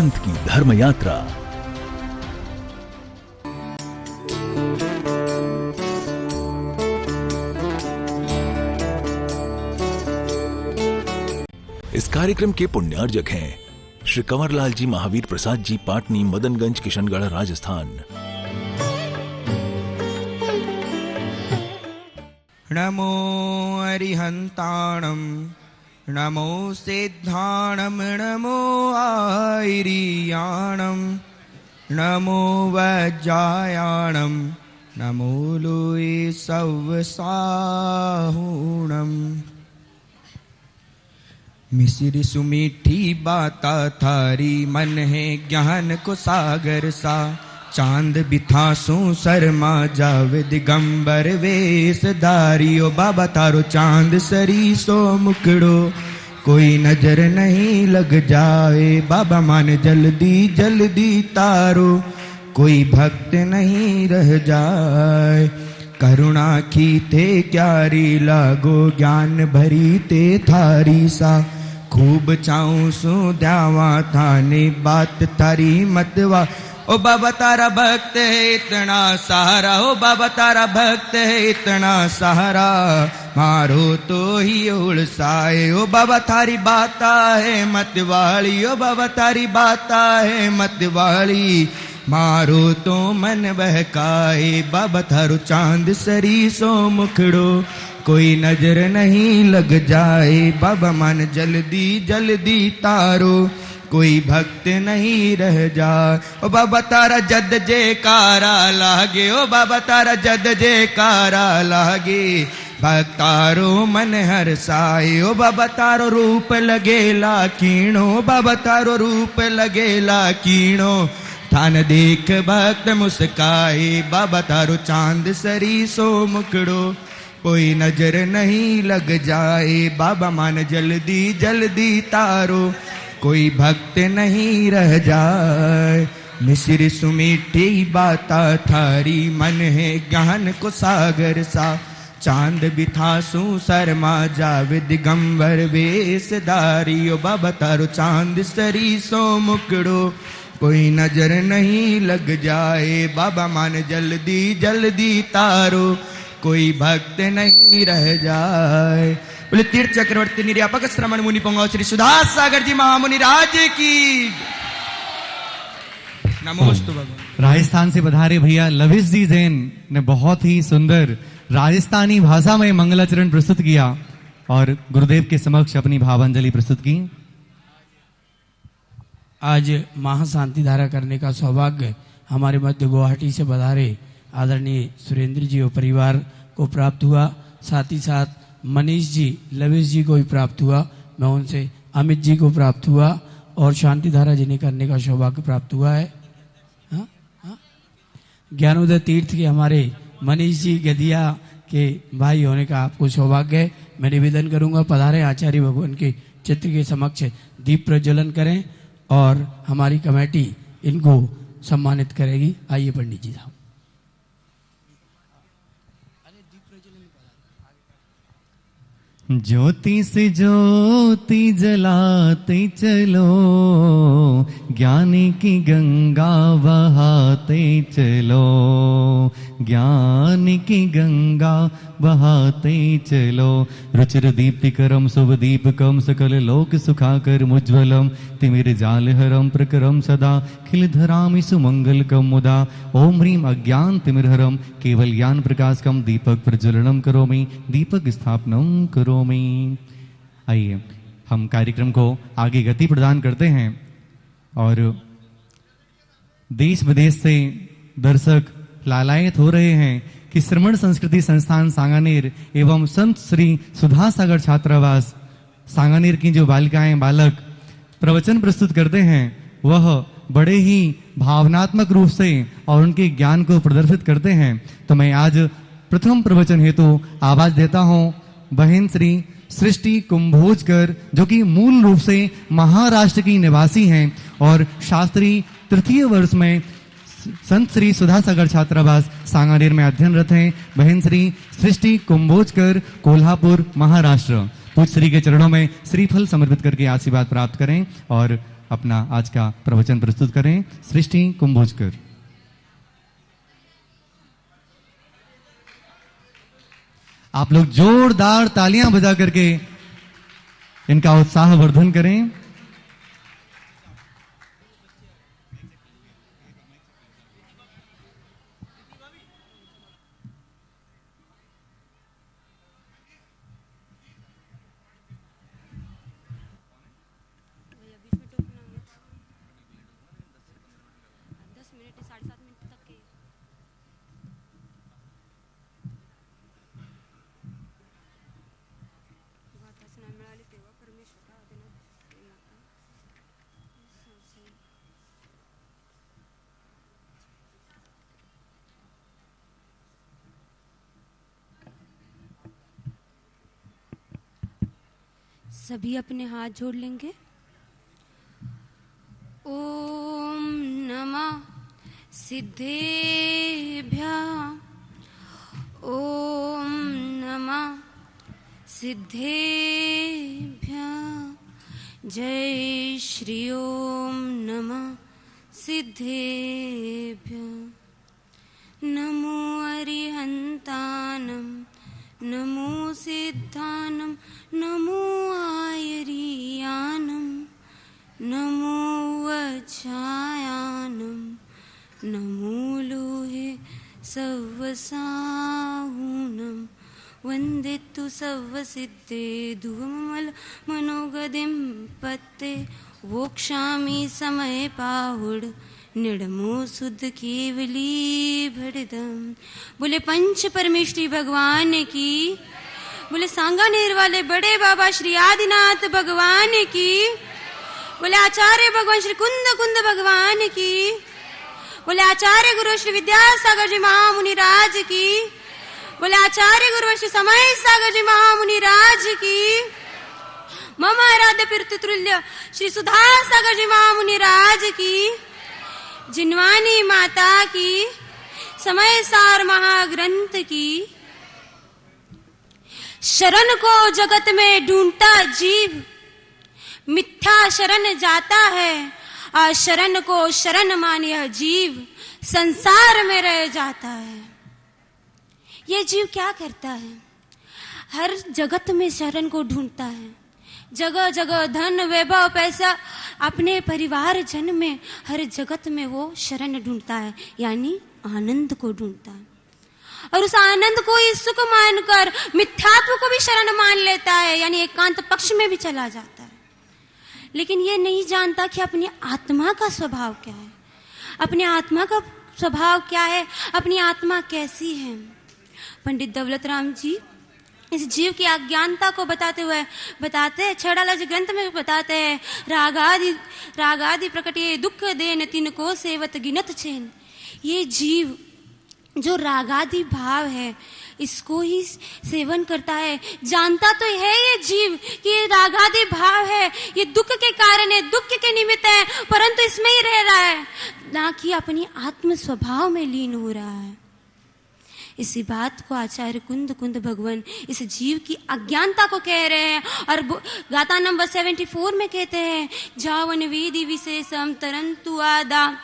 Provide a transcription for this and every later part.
अनंत की धर्म यात्रा। इस कार्यक्रम के पुण्यार्जक हैं श्री कंवरलाल जी महावीर प्रसाद जी, पाटनी, मदनगंज, किशनगढ़, राजस्थान। नमो अरिहंताणम, नमो सिद्धाणम, नमो आयरियाणम, नमो वज्रायाणम, नमो लोये सवसाहूणम। मिसिर सुमीठी बाता थारी, मन है ज्ञान को सागर सा। चांद बिथासू शर्मा जावे, दिगंबर वेश धारियो। बाबा तारो चांद सरी सो मुकड़ो, कोई नजर नहीं लग जाए। बाबा मान जल्दी जल्दी तारो, कोई भक्त नहीं रह जाए। करुणा की ते क्यारी लागो, ज्ञान भरी ते थारी सा। खूब चाऊं सु द्यावा थाने, बात थारी मतवा। ओ बाबा तारा भक्त है इतना सहारा, ओ बाबा तारा भक्त है इतना सहारा। मारो तो ही उड़साए, ओ बाबा थारी बाता है मतवाली। ओ बाबा तारी बाता है मतवाली, मारो तो मन बहकाए। बाबा थारो चांद सरी सो मुखड़ो, कोई नजर नहीं लग जाए। बाबा मन जल्दी जल्दी तारो, कोई भक्त नहीं रह जा। ओ बाबा तारा जद जयकारा लागे, ओ बाबा तारा जद जयकारा लागे। भक्तारो मन हर्षाए, ओ बाबा तारो रूप लगेला कीणो। बाबा तारो रूप लगेला कीणो, थान देख भक्त मुस्काए। बाबा तारो चांद सरी सो मुकड़ो, कोई नजर नहीं लग जाए। बाबा मान जल्दी जल्दी तारो, कोई भक्त नहीं रह जाए। मिसिर सुमीठी बाता थारी, मन है ज्ञान को सागर सा। चांद बिथासू शर्मा जावे, दिगंबर वेश धारियो। बाबा तारो चांद सरी सो मुकड़ो, कोई नजर नहीं लग जाए। बाबा मान जल्दी जल्दी तारो, कोई भक्त नहीं रह जाए। बोले तीर्थ चक्रवर्ती निर्यापक श्रमण मुनि पंगो श्री सुधास सागर जी महामुनि राज की नमोस्तु भगवान। राजस्थान से पधारे भैया लविश जी जैन ने बहुत ही सुंदर राजस्थानी भाषा में मंगलाचरण प्रस्तुत किया और गुरुदेव के समक्ष अपनी भावांजलि प्रस्तुत की। आज महाशांति धारा करने का सौभाग्य हमारे मध्य गुवाहाटी से पधारे आदरणीय सुरेंद्र जी और परिवार को प्राप्त हुआ। साथ ही साथ मनीष जी, लविश जी को भी प्राप्त हुआ। मैं उनसे अमित जी को प्राप्त हुआ और शांति धारा जिन्हें करने का सौभाग्य प्राप्त हुआ है। ज्ञानोदय तीर्थ के हमारे मनीष जी गदिया के भाई होने का आपको सौभाग्य है। मैं निवेदन करूंगा पधारे आचार्य भगवान के चित्र के समक्ष दीप प्रज्वलन करें और हमारी कमेटी इनको सम्मानित करेगी। आइए पंडित जी साहब। ज्योति से ज्योति जलाते चलो, ज्ञानी की गंगा बहाते चलो। ज्ञान की गंगा बहाते चलो। रुचिर दीप्तिकरम शुभ दीपकम, सकल लोक सुखाकर मुज्ज्वलम। तिमिर जालहरम प्रकरम सदा, खिल धरामि सुमंगलकम मुदा। ओम ह्रीम अज्ञान तिमिरहरम, केवल ज्ञान प्रकाशकम। दीपक प्रज्वलनम करोमि, दीपक स्थापनम करोमि। आइए हम कार्यक्रम को आगे गति प्रदान करते हैं और देश विदेश से दर्शक लालायित हो रहे हैं कि श्रमण संस्कृति संस्थान सांगानेर एवं संत श्री सुधा सागर छात्रावास सांगानेर की जो बालिकाएं बालक प्रवचन प्रस्तुत करते हैं वह बड़े ही भावनात्मक रूप से और उनके ज्ञान को प्रदर्शित करते हैं। तो मैं आज प्रथम प्रवचन हेतु आवाज देता हूं बहन श्री सृष्टि कुंभोजकर, जो कि मूल रूप से महाराष्ट्र की निवासी हैं और शास्त्री तृतीय वर्ष में संत श्री सुधा सागर छात्रावास सांगानेर में अध्ययनरत हैं। बहन श्री सृष्टि कुंभोजकर, कोल्हापुर, महाराष्ट्र। पूज्य श्री के चरणों में श्रीफल समर्पित करके आशीर्वाद प्राप्त करें और अपना आज का प्रवचन प्रस्तुत करें। सृष्टि कुंभोजकर। आप लोग जोरदार तालियां बजा करके इनका उत्साह वर्धन करें। सभी अपने हाथ जोड़ लेंगे। ओम नमः सिद्धेभ्यः। ओम नमः सिद्धेभ्यः। जय श्री ओम नमः सिद्धेभ्यः। नमो अरिहन्तानं नमो सिद्धानं नमो आयरियानं नमो वज्रायानं नमो लोहे सवसाहुनं वन्दे तु सवसिद्धे धुमल मनोगदिं पत्ते वोक्षामि समय पाहुड निर्मो शुद्ध केवली भरदम। बोले पंच परमेश्वरी भगवान की, बोले सांगानेर वाले बड़े बाबा श्री आदिनाथ भगवान की, बोले आचार्य भगवान श्री कुंद कुंद भगवान की, बोले आचार्य गुरु श्री विद्यासागर जी महामुनि राज की, बोले आचार्य गुरु श्री समय सागर जी महामुनि राज की, मम आराध्य पितृतुल्य श्री सुधा सागर जी महामुनि राज की, जिनवानी माता की, समय सार महाग्रंथ की। शरण को जगत में ढूंढता जीव, मिथ्या शरण जाता है, और शरण को शरण मान यह जीव संसार में रह जाता है। यह जीव क्या करता है? हर जगत में शरण को ढूंढता है, जगह जगह धन वैभव पैसा अपने परिवार जन में हर जगत में वो शरण ढूंढता है, यानी आनंद को ढूंढता है। और उस आनंद को ही सुख मानकर मिथ्यात्व को भी शरण मान लेता है, यानी एकांत पक्ष में भी चला जाता है। लेकिन ये नहीं जानता कि अपनी आत्मा का स्वभाव क्या है, अपनी आत्मा का स्वभाव क्या है, अपनी आत्मा कैसी है। पंडित दौलत राम जी इस जीव की अज्ञानता को बताते हुए बताते हैं, छड़ालज ग्रंथ में बताते हैं, रागादि प्रकटे दुख देन तिनको सेवत गिनत चैन। ये जीव जो रागादि भाव है इसको ही सेवन करता है। जानता तो है ये जीव कि ये रागादि भाव है, ये दुख के कारण है, दुख के निमित्त है, परंतु इसमें ही रह रहा है, ना कि अपनी आत्म स्वभाव में लीन हो रहा है। इसी बात को आचार्य कुंद कुंद भगवान इस जीव की अज्ञानता को कह रहे हैं, और गाथा नंबर 74 में कहते हैं, जावन वेदी विशेषम तरंतु आदा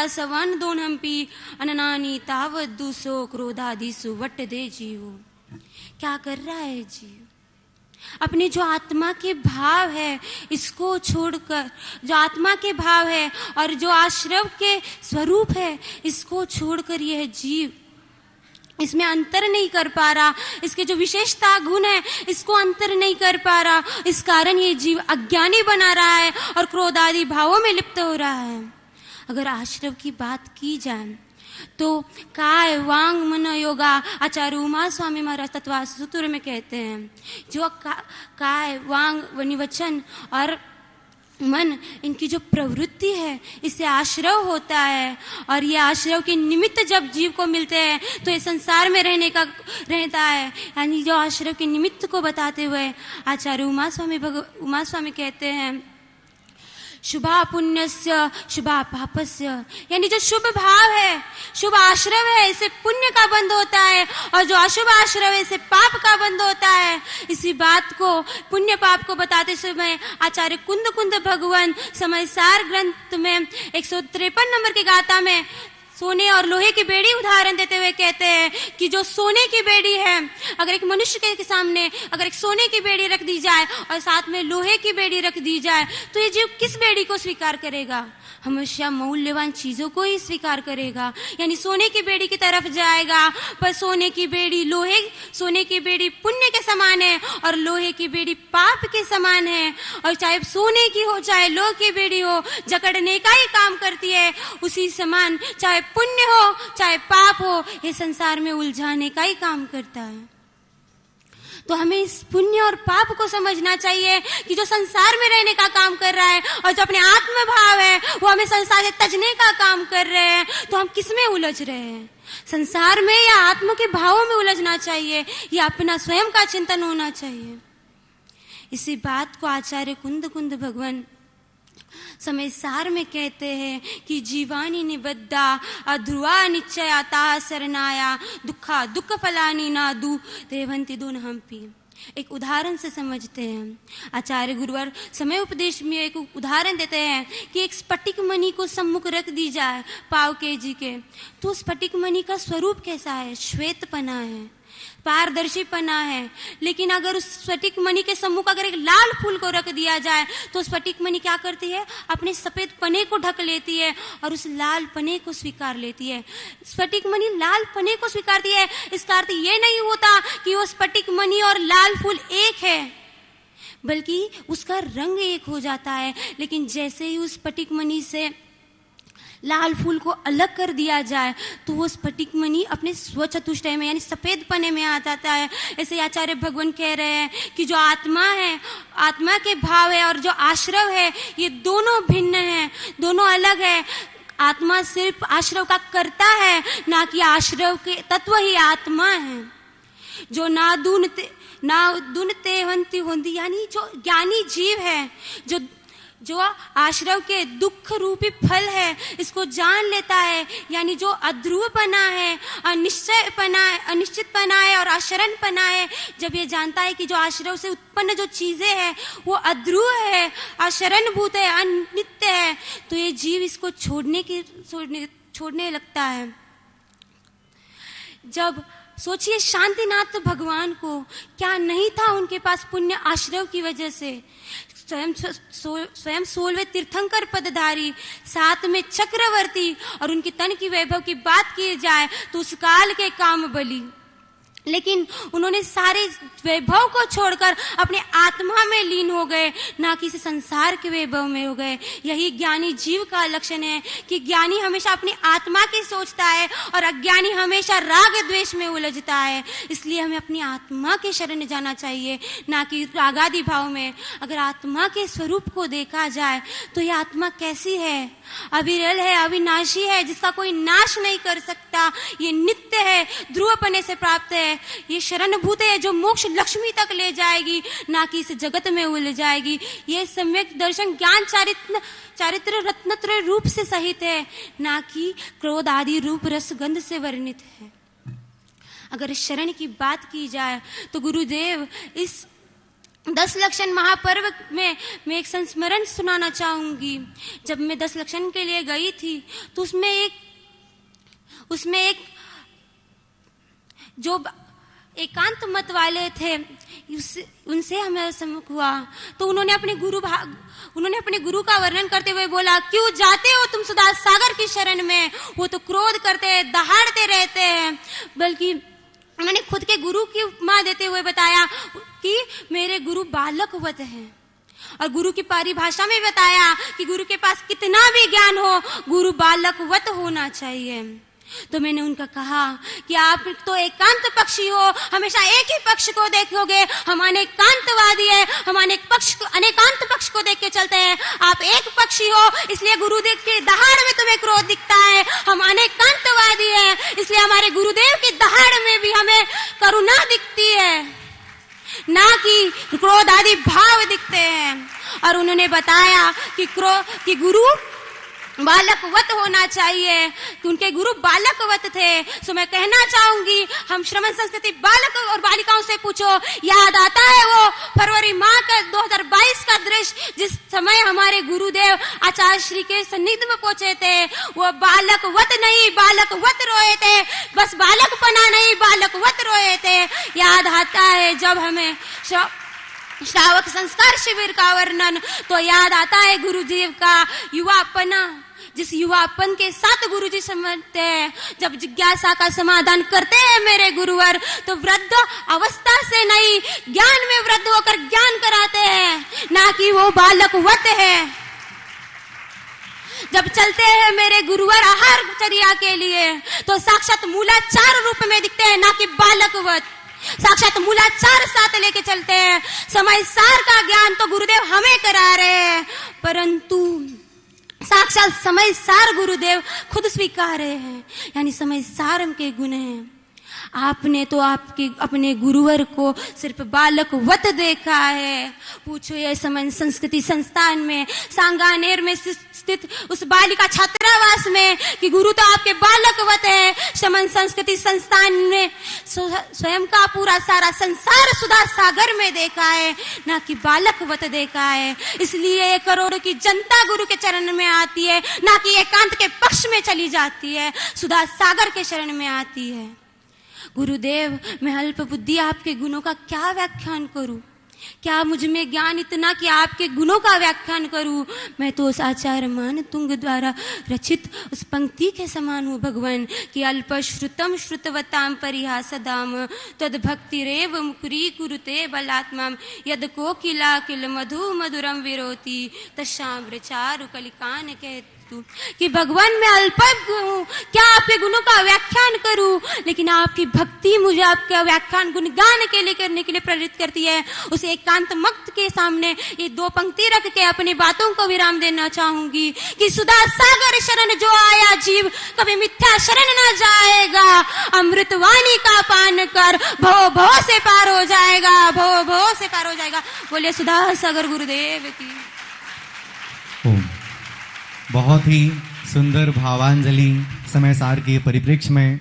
सवन दोन हम्पी अननानी तावत दूसो क्रोधादिसु वट दे जीवो। क्या कर रहा है जीव? अपने जो आत्मा के भाव है इसको छोड़कर, जो आत्मा के भाव है और जो आश्रव के स्वरूप है इसको छोड़कर यह जीव इसमें अंतर नहीं कर पा रहा, इसके जो विशेषता गुण है इसको अंतर नहीं कर पा रहा। इस कारण ये जीव अज्ञानी बना रहा है और क्रोध आदि भावों में लिप्त हो रहा है। अगर आश्रव की बात की जाए तो काय वांग मन योगा आचार्य उमा स्वामी महाराज तत्वास सूत्र में कहते हैं, जो काय वांग वचन और मन इनकी जो प्रवृत्ति है इससे आश्रव होता है, और ये आश्रव के निमित्त जब जीव को मिलते हैं तो ये संसार में रहने का रहता है। यानी जो आश्रव के निमित्त को बताते हुए आचार्य उमा स्वामी कहते हैं, शुभा पुण्यस्य शुभा पापस्य, यानी जो शुभ भाव है, शुभ आश्रव है, इससे पुण्य का बंध होता है, और जो अशुभ आश्रव है इससे पाप का बंध होता है। इसी बात को, पुण्य पाप को बताते समय आचार्य कुंद कुंद भगवान समयसार ग्रंथ में 153 नंबर की गाथा में सोने और लोहे की बेड़ी उदाहरण देते हुए कहते हैं कि जो सोने की बेड़ी है, अगर एक मनुष्य के सामने अगर एक सोने की बेड़ी रख दी जाए और साथ में लोहे की बेड़ी रख दी जाए, तो ये जीव किस बेड़ी को स्वीकार करेगा? हमेशा मूल्यवान चीजों को ही स्वीकार करेगा, यानी सोने की बेड़ी की तरफ जाएगा। पर सोने की बेड़ी पुण्य के समान है और लोहे की बेड़ी पाप के समान है। और चाहे सोने की हो चाहे लोहे की बेड़ी हो, जकड़ने का ही काम करती है। उसी समान चाहे पुण्य हो चाहे पाप हो, ये संसार में उलझाने का ही काम करता है। तो हमें इस पुण्य और पाप को समझना चाहिए कि जो संसार में रहने का काम कर रहा है और जो अपने आत्म भाव है वो हमें संसार से तजने का काम कर रहे हैं। तो हम किस में उलझ रहे हैं, संसार में या आत्म के भावों में उलझना चाहिए, या अपना स्वयं का चिंतन होना चाहिए। इसी बात को आचार्य कुंद कुंद भगवान समयसार में कहते हैं कि जीवानी निबद्धा अध्रुवा निश्चयाता शरणाया दुखा दुख फलानी नादु देवंती दोन हम्पी। एक उदाहरण से समझते हैं। आचार्य गुरुवर समय उपदेश में एक उदाहरण देते हैं कि एक स्फटिक मणि को सम्मुख रख दी जाए पाव केजी के, तो स्फटिक मणि का स्वरूप कैसा है? श्वेतपना है, पारदर्शीपना है। लेकिन अगर उस स्फटिक मणि के सम्मुख अगर एक लाल फूल को रख दिया जाए तो स्फटिक मणि क्या करती है? अपने सफेद पने को ढक लेती है और उस लाल पने को स्वीकार लेती है। स्फटिक मणि लाल पने को स्वीकारती है, इसका अर्थ ये नहीं होता कि वो स्फटिक मणि और लाल फूल एक है, बल्कि उसका रंग एक हो जाता है। लेकिन जैसे ही उस स्फटिक मणि से लाल फूल को अलग कर दिया जाए तो वो स्फटिक मणि अपने स्वचतुष्टय में यानी सफेद पने में आ जाता है। ऐसे आचार्य भगवान कह रहे हैं कि जो आत्मा है, आत्मा के भाव है और जो आश्रव है, ये दोनों भिन्न हैं, दोनों अलग है। आत्मा सिर्फ आश्रव का कर्ता है, ना कि आश्रव के तत्व ही आत्मा है। जो ना दुनते होती, यानी जो ज्ञानी जीव है, जो आश्रव के दुख रूपी फल है इसको जान लेता है, यानी जो अध्रुवपना है, अनिश्चितपना है और अशरणपना है, जब ये जानता है कि जो आश्रव से उत्पन्न जो चीजें हैं वो अध्रुव है, अशरणभूत है, अनित्य है, तो ये जीव इसको छोड़ने लगता है। जब सोचिए शांतिनाथ भगवान को क्या नहीं था उनके पास पुण्य आश्रव की वजह से। स्वयं 16वें तीर्थंकर पदधारी, साथ में चक्रवर्ती, और उनकी तन की वैभव की बात की जाए तो उस काल के काम बलि। लेकिन उन्होंने सारे वैभव को छोड़कर अपने आत्मा में लीन हो गए, ना कि इस संसार के वैभव में हो गए। यही ज्ञानी जीव का लक्षण है कि ज्ञानी हमेशा अपनी आत्मा की सोचता है और अज्ञानी हमेशा राग द्वेष में उलझता है। इसलिए हमें अपनी आत्मा के शरण जाना चाहिए, ना कि रागादि भाव में। अगर आत्मा के स्वरूप को देखा जाए तो यह आत्मा कैसी है? अविरल है, अविनाशी है, जिसका कोई नाश नहीं कर सकता। ये नित्य है, ध्रुवपने से प्राप्त है। ये शरणभूत है जो मोक्ष लक्ष्मी तक ले जाएगी, ना कि इस जगत में उलझ जाएगी। ये सम्यक दर्शन ज्ञान चारित्र रत्नत्रय रूप से सहित है, ना कि क्रोध आदि रूप रस गंध से वर्णित है। अगर शरण की बात की जाए तो गुरुदेव इस 10 लक्षण महापर्व में मैं एक संस्मरण सुनाना चाहूंगी। जब मैं 10 लक्षण के लिए गई थी तो उसमें एक जो एकांत मत वाले थे उनसे हमें सम्मुख हुआ तो उन्होंने अपने गुरु का वर्णन करते हुए बोला, क्यों जाते हो तुम सुधा सागर की शरण में? वो तो क्रोध करते हैं, दहाड़ते रहते हैं। बल्कि उन्होंने खुद के गुरु की उपमा देते हुए बताया कि मेरे गुरु बालकवत हैं, और गुरु की परिभाषा में बताया कि गुरु के पास कितना भी ज्ञान हो, गुरु बालकवत होना चाहिए। तो मैंने उनका कहा कि आप तो एकांत पक्षी हो, हमेशा एक ही पक्ष को देखोगे। हम अनेकांतवादी है, हम अनेकांत पक्ष को देख के चलते हैं। आप एक पक्षी हो, इसलिए गुरुदेव के दहाड़ में तुम्हें क्रोध दिखता है। हम अनेकांतवादी है, इसलिए हमारे गुरुदेव की दहाड़ में भी हमें करुणा दिखती है, ना कि क्रोध आदि भाव दिखते हैं। और उन्होंने बताया कि गुरु बालकवत होना चाहिए, कि उनके गुरु बालकवत थे। सो मैं कहना चाहूंगी, हम श्रमण संस्कृति बालक और बालिकाओं से पूछो, याद आता है वो फरवरी माह का 2022 का दृश्य, जिस समय हमारे गुरुदेव आचार्य श्री के सन्निधि में पहुंचे थे। वो बालकवत नहीं, बालकवत रोए थे, बस बालकपना नहीं, बालकवत रोए थे। याद आता है जब हमें श्रावक संस्कार शिविर का वर्णन, तो याद आता है गुरुदेव का युवापना, जिस युवापन के साथ गुरुजी समझते हैं। जब जिज्ञासा का समाधान करते हैं मेरे गुरुवर, तो वृद्ध अवस्था से नहीं, ज्ञान में वृद्ध होकर ज्ञान कराते हैं, ना कि वो बालकवत है। जब चलते हैं मेरे गुरुवर आहार चर्या के लिए, तो साक्षात मूलाचार रूप में दिखते हैं, ना कि बालकवत। साक्षात मूलाचार साथ लेके चलते हैं। समय सार का ज्ञान तो गुरुदेव हमें करा रहे हैं, परंतु साक्षात समय सार गुरुदेव खुद स्वीकार रहे हैं, यानी समय सार के गुण हैं। आपने तो आपके अपने गुरुवर को सिर्फ बालकवत देखा है। पूछो ये समन संस्कृति संस्थान में सांगानेर में स्थित उस बालिका छात्रावास में कि गुरु तो आपके बालकवत है। समन संस्कृति संस्थान ने स्वयं का पूरा सारा संसार सुधा सागर में देखा है, ना कि बालकवत देखा है। इसलिए 1 करोड़ की जनता गुरु के चरण में आती है, ना कि एकांत के पक्ष में चली जाती है, सुधा सागर के शरण में आती है। गुरुदेव, मैं अल्प बुद्धि आपके गुणों का क्या व्याख्यान करूं? क्या मुझ में ज्ञान इतना कि आपके गुणों का व्याख्यान करूं? मैं तो उस आचार्य मान तुंग द्वारा रचित उस पंक्ति के समान हूं भगवान, कि अल्प श्रुतम श्रुतवताम परिहासदाम तद भक्ति रेव मुकुरी कुरुते बलात्मा यद कोकिला किल मधु मधुरम विरोती तशाम्र चारु कलिकान कहते कि भगवान मैं अल्पज्ञ हूँ, क्या आपके गुणों का व्याख्यान करूं? लेकिन आपकी भक्ति मुझे आपका व्याख्यान गुणगान के लिए करने के लिए प्रेरित करती है। उस एकांत मक्त के सामने ये 2 पंक्ति रख के अपनी बातों को विराम देना चाहूंगी कि सुधा सागर शरण जो आया जीव, कभी मिथ्या शरण न जाएगा। अमृतवाणी का पान कर भव भव से पार हो जाएगा, भव भव से पार हो जाएगा। बोले सुधा सागर गुरुदेव की। बहुत ही सुंदर भावांजलि समय सार के परिप्रेक्ष्य में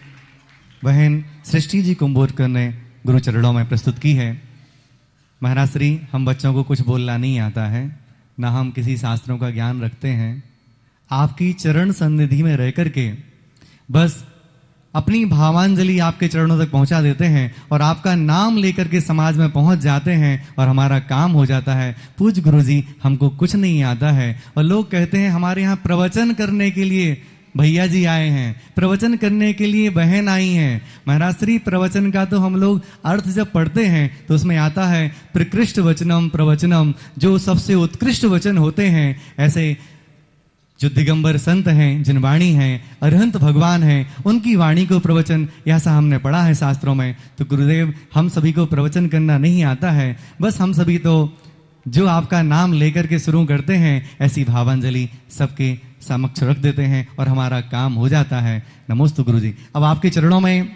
बहन सृष्टि जी कुंभोरकर ने गुरु चरणों में प्रस्तुत की है। महाराज श्री, हम बच्चों को कुछ बोलना नहीं आता है, ना हम किसी शास्त्रों का ज्ञान रखते हैं। आपकी चरण सन्निधि में रह करके बस अपनी भावांजलि आपके चरणों तक पहुंचा देते हैं और आपका नाम लेकर के समाज में पहुंच जाते हैं और हमारा काम हो जाता है। पूज्य गुरुजी, हमको कुछ नहीं आता है और लोग कहते हैं हमारे यहाँ प्रवचन करने के लिए भैया जी आए हैं, प्रवचन करने के लिए बहन आई हैं। महाराज श्री, प्रवचन का तो हम लोग अर्थ जब पढ़ते हैं तो उसमें आता है प्रकृष्ट वचनम प्रवचनम, जो सबसे उत्कृष्ट वचन होते हैं। ऐसे जो दिगंबर संत हैं, जिन वाणी हैं, अरहंत भगवान हैं, उनकी वाणी को प्रवचन, ऐसा हमने पढ़ा है शास्त्रों में। तो गुरुदेव, हम सभी को प्रवचन करना नहीं आता है, बस हम सभी तो जो आपका नाम लेकर के शुरू करते हैं ऐसी भावांजलि सबके समक्ष रख देते हैं और हमारा काम हो जाता है। नमोस्तु गुरुजी। अब आपके चरणों में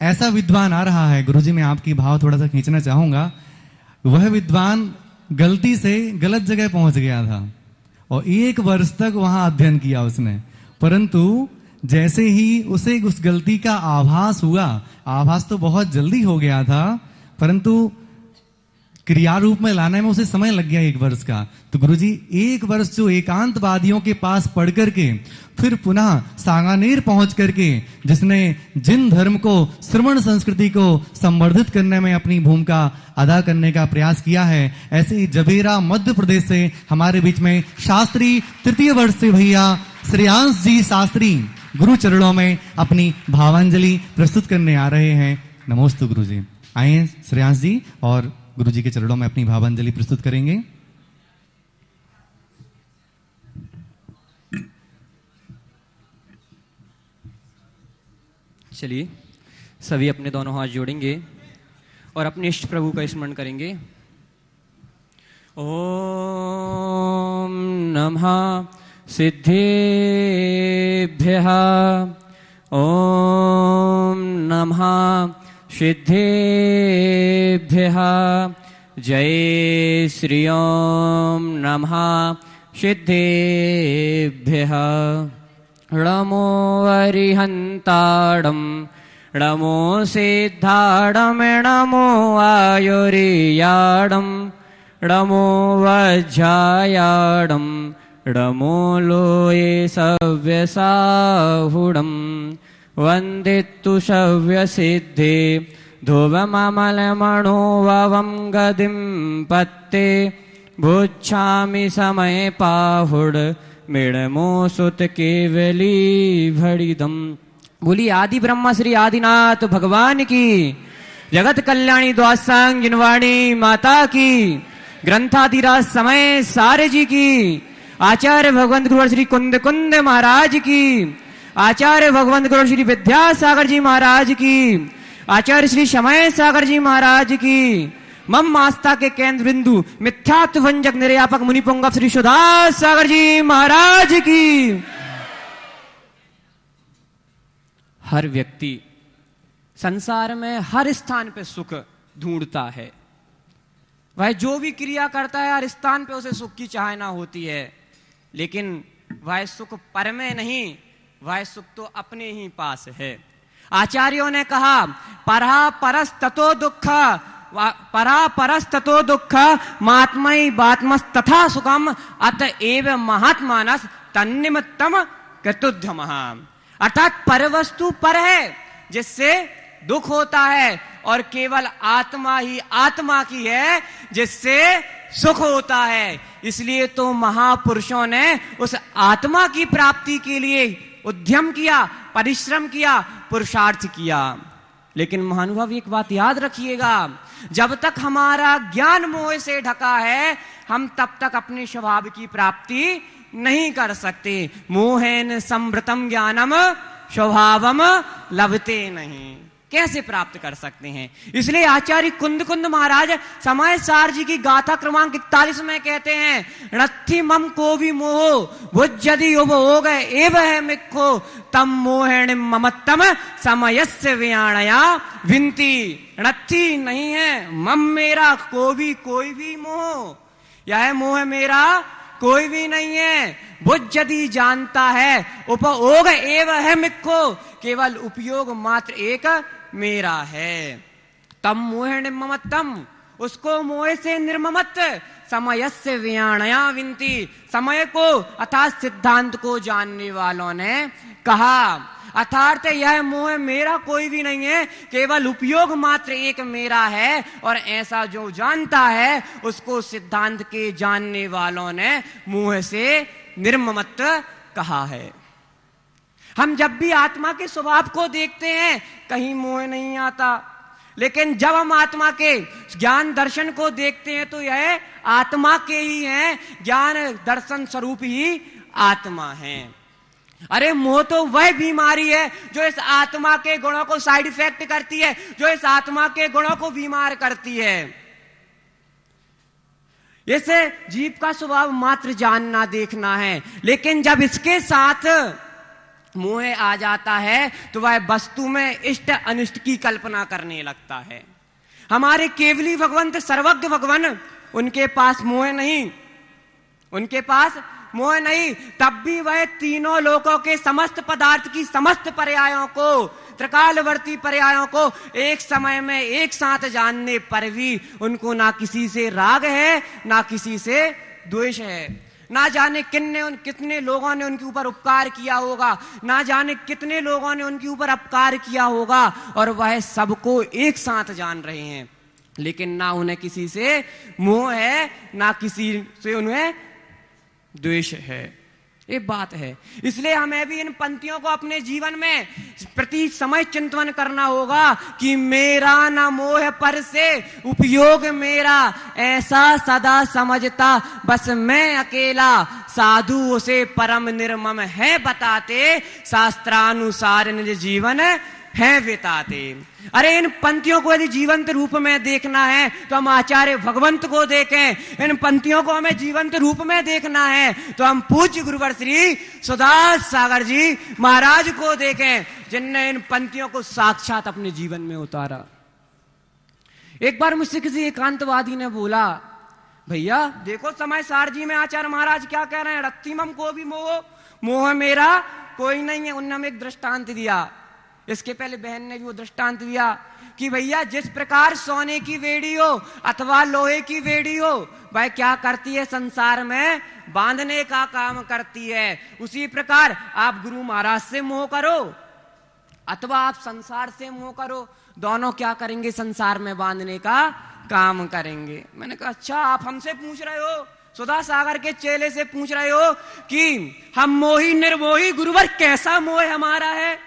ऐसा विद्वान आ रहा है। गुरुजी, मैं आपकी भाव थोड़ा सा खींचना चाहूंगा। वह विद्वान गलती से गलत जगह पहुंच गया था और 1 वर्ष तक वहां अध्ययन किया उसने, परंतु जैसे ही उसे उस गलती का आभास हुआ, आभास तो बहुत जल्दी हो गया था, परंतु क्रिया रूप में लाने में उसे समय लग गया 1 वर्ष का। तो गुरुजी, 1 वर्ष जो एकांतवादियों के पास पढ़ करके फिर पुनः सांगानेर पहुंच करके जिसने जिन धर्म को, श्रमण संस्कृति को संवर्धित करने में अपनी भूमिका अदा करने का प्रयास किया है, ऐसे ही जबेरा मध्य प्रदेश से हमारे बीच में शास्त्री 3य वर्ष से भैया श्रेयांश जी शास्त्री गुरु चरणों में अपनी भावांजलि प्रस्तुत करने आ रहे हैं। नमोस्तु गुरुजी। आइए श्रेयांश जी और गुरु जी के चरणों में अपनी भावांजलि प्रस्तुत करेंगे। चलिए सभी अपने दोनों हाथ जोड़ेंगे और अपने इष्ट प्रभु का स्मरण करेंगे। ओम नमः सिद्धेभ्यः, ओम नमः सिद्धेभ्यः, जय श्री ओम नमः सिद्धेभ्यः नमो अरिहन्ताडं नमो सिद्धाडं नमो आयुर्याडं नमो वज्रायाडं नमो लोये सव्यसाहुडं वन्दितु सव्यसिद्धे ध्रुवममलमणोवं गदिं पत्ते भुच्छामि समय पाहुड मेड़मो सुत केवली भड़िदम। बोली आदि ब्रह्मा श्री आदिनाथ भगवान की, जगत कल्याणी द्वासांग जिनवाणी माता की, ग्रंथाधिराज समय सारे जी की, आचार्य भगवंत गुरुवर श्री कुंद कुंद महाराज की, आचार्य भगवंत गुरुवर श्री विद्यासागर जी महाराज की, आचार्य श्री समय सागर जी महाराज की, मम आस्था के केंद्र बिंदु मिथ्यात्व भंजक निर्यापक मुनिपुंगव श्री सुधास सागर जी महाराज की। हर व्यक्ति संसार में हर स्थान पे सुख ढूंढता है। वह जो भी क्रिया करता है हर स्थान पे उसे सुख की चाहना होती है, लेकिन वह सुख पर में नहीं, वह सुख तो अपने ही पास है। आचार्यों ने कहा परा परस ततो दुख, परा परस ततो दुख महात्मयि बात्मस तथा सुखम अतएव महात्मानस तन्निमित्तम कृतुध्यमः। अर्थात पर वस्तु पर है जिससे दुख होता है, और केवल आत्मा ही आत्मा की है जिससे सुख होता है। इसलिए तो महापुरुषों ने उस आत्मा की प्राप्ति के लिए उद्यम किया, परिश्रम किया, पुरुषार्थ किया। लेकिन महानुभाव एक बात याद रखिएगा, जब तक हमारा ज्ञान मोह से ढका है हम तब तक अपने स्वभाव की प्राप्ति नहीं कर सकते। मोहेन संवृतम ज्ञानम स्वभावम लभते नहीं, कैसे प्राप्त कर सकते हैं। इसलिए आचार्य कुंद कुंद महाराज समय सार जी की गाथा क्रमांक 41 में कहते हैं नत्थि मम को भी मोहो भुज्यदि उपभोग एव है मिक्खो तम मोहेण ममत्तम समयस्य व्याणया विनती। नत्थि नहीं है मम मेरा, को भी कोई भी मोह, यह मोह मेरा कोई भी नहीं है। भुज्यदि जानता है, उपभोग एव है मिक्खो, केवल उपयोग मात्र एक मेरा है। तम मोह निर्ममत्तम, उसको मोह से निर्ममत, समयस्य व्याणया विनती, समय को अर्थात सिद्धांत को जानने वालों ने कहा। अर्थात यह मोह मेरा कोई भी नहीं है, केवल उपयोग मात्र एक मेरा है। और ऐसा जो जानता है उसको सिद्धांत के जानने वालों ने मोह से निर्ममत कहा है। हम जब भी आत्मा के स्वभाव को देखते हैं कहीं मोह नहीं आता, लेकिन जब हम आत्मा के ज्ञान दर्शन को देखते हैं तो यह आत्मा के ही हैं, ज्ञान दर्शन स्वरूप ही आत्मा है। अरे मोह तो वह बीमारी है जो इस आत्मा के गुणों को साइड इफेक्ट करती है, जो इस आत्मा के गुणों को बीमार करती है। इसे जीव का स्वभाव मात्र जानना देखना है, लेकिन जब इसके साथ मोह आ जाता है तो वह वस्तु में इष्ट अनिष्ट की कल्पना करने लगता है। हमारे केवली भगवंत सर्वज्ञ भगवान, उनके पास मोह नहीं, उनके पास मोह नहीं, तब भी वह तीनों लोकों के समस्त पदार्थ की समस्त पर्यायों को, त्रिकालवर्ती पर्यायों को एक समय में एक साथ जानने पर भी उनको ना किसी से राग है ना किसी से द्वेष है। ना जाने कितने लोगों ने उनके ऊपर उपकार किया होगा, ना जाने कितने लोगों ने उनके ऊपर अपकार किया होगा, और वह सबको एक साथ जान रहे हैं, लेकिन ना उन्हें किसी से मोह है ना किसी से उन्हें द्वेष है। ये बात है। इसलिए हमें भी इन पंक्तियों को अपने जीवन में प्रति समय चिंतन करना होगा कि मेरा न मोह पर से उपयोग मेरा, ऐसा सदा समझता बस मैं अकेला, साधु उसे परम निर्मम है बताते, शास्त्रानुसार निज जीवन है बिताते। अरे इन पंक्तियों को यदि जीवंत रूप में देखना है तो हम आचार्य भगवंत को देखें, इन पंक्तियों को हमें जीवंत रूप में देखना है तो हम पूज्य गुरुवर श्री सुधास सागर जी महाराज को देखें, जिनने इन पंक्तियों को साक्षात अपने जीवन में उतारा। एक बार मुझसे किसी एकांतवादी ने बोला, भैया देखो समय सारजी में आचार्य महाराज क्या कह रहे हैं, रत्तिमम को भी मोह, मोह मेरा कोई नहीं है। उन्होंने हमें एक दृष्टांत दिया, इसके पहले बहन ने भी वो दृष्टांत दिया कि भैया जिस प्रकार सोने की बेड़ी हो अथवा लोहे की बेड़ी हो, वह क्या करती है, संसार में बांधने का काम करती है। उसी प्रकार आप गुरु महाराज से मोह करो अथवा आप संसार से मोह करो, दोनों क्या करेंगे, संसार में बांधने का काम करेंगे। मैंने कहा अच्छा आप हमसे पूछ रहे हो, सुधा सागर के चेले से पूछ रहे हो कि हम मोही निर्मोही गुरुवर कैसा मोह हमारा है?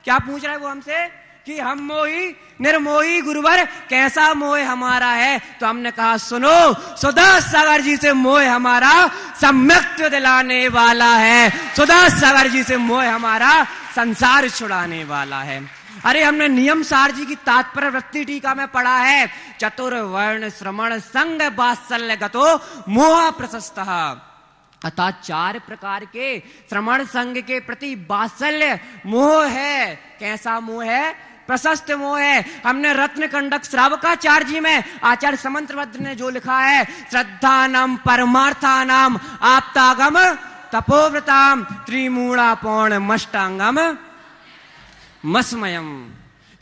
क्या पूछ रहे हो वो हमसे कि हम मोही निर्मोही गुरुवर कैसा मोह हमारा है? तो हमने कहा सुनो, सुधा सागर जी से मोह हमारा सम्यक दिलाने वाला है, सुधा सागर जी से मोह हमारा संसार छुड़ाने वाला है। अरे हमने नियम सार जी की तात्पर्य वृत्ति टीका में पढ़ा है, चतुर्वर्ण श्रवण संग वात्सल्य गतो मोह प्रशस्तः, अर्थात 4 प्रकार के श्रवण संग के प्रति वात्सल्य मोह है। कैसा मोह है? प्रशस्त मोह है। हमने रत्न कंडक श्रावकाचार्य जी में आचार्य समंत्रभद्र ने जो लिखा है, श्रद्धानाम परमार्थानाम आप्तागम तपोव्रताम त्रिमूढ़ा पौर्ण मष्टांगम मस्मयम,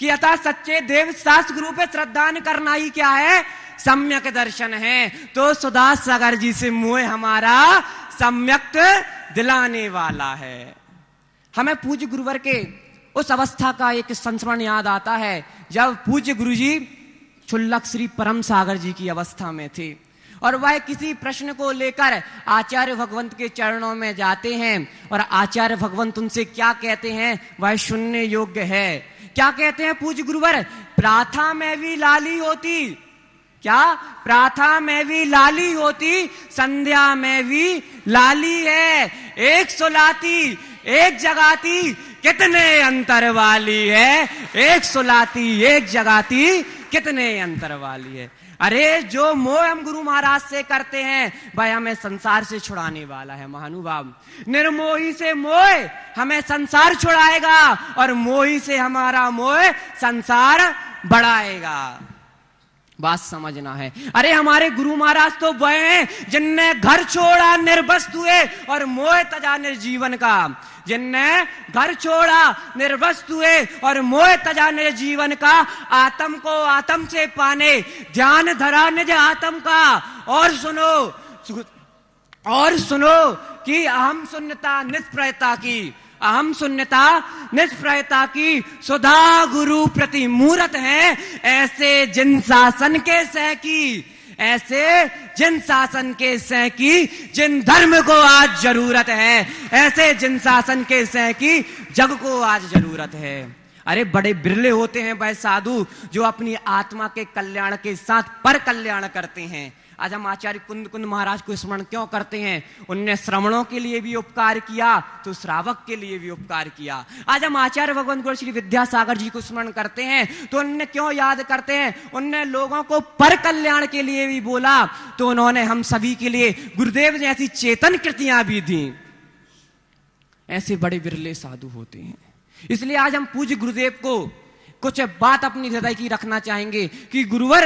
कि अतः सच्चे देव शास्त्र गुरु पे श्रद्धान करना ही क्या है? सम्यक दर्शन है। तो सुधा सागर जी से मोह हमारा सम्यक दिलाने वाला है। हमें पूज्य गुरुवर के उस अवस्था का एक संस्मरण याद आता है जब पूज्य गुरुजी क्षुल्लक श्री परम सागर जी की अवस्था में थे और वह किसी प्रश्न को लेकर आचार्य भगवंत के चरणों में जाते हैं और आचार्य भगवंत उनसे क्या कहते हैं वह सुनने योग्य है। क्या कहते हैं पूज्य गुरुवर? प्राथा में भी लाली होती, क्या प्राथा में भी लाली होती, संध्या में भी लाली है, एक सुलाती एक जगाती कितने अंतर वाली है, एक सुलाती एक जगाती कितने अंतर वाली है। अरे जो मोह हम गुरु महाराज से करते हैं भाई हमें संसार से छुड़ाने वाला है महानुभाव। निर्मोही से मोह हमें संसार छुड़ाएगा और मोही से हमारा मोह संसार बढ़ाएगा। बात समझना है। अरे हमारे गुरु महाराज तो वह हैं जिनने घर छोड़ा निर्वस्तु हुए और मोह तजा निर्जीवन का, जिनने घर छोड़ा निर्वस्तु हुए और मोह तजा निर्जीवन का, आत्म को आत्म से पाने ध्यान धरा निज आत्म का। और सुनो कि अहम शून्यता निष्प्रयता की, अहम शून्यता निष्प्रयता की सुधा गुरु प्रति मूरत है। ऐसे जिन शासन के सह की, ऐसे जिन शासन के सह की जिन धर्म को आज जरूरत है, ऐसे जिन शासन के सह की जग को आज जरूरत है। अरे बड़े बिरले होते हैं वह साधु जो अपनी आत्मा के कल्याण के साथ पर कल्याण करते हैं। आज हम आचार्य कुंद कुंद महाराज को स्मरण क्यों करते हैं? उनने श्रवणों के लिए भी उपकार किया तो श्रावक के लिए भी उपकार किया। आज हम आचार्य भगवंत गुरु श्री विद्यासागर जी को स्मरण करते हैं तो उनने क्यों याद करते हैं? उनने लोगों को पर कल्याण के लिए भी बोला तो उन्होंने हम सभी के लिए गुरुदेव जैसी चेतन कृतियां भी दी। ऐसे बड़े बिरले साधु होते हैं। इसलिए आज हम पूज्य गुरुदेव को कुछ बात अपनी हृदय की रखना चाहेंगे कि गुरुवर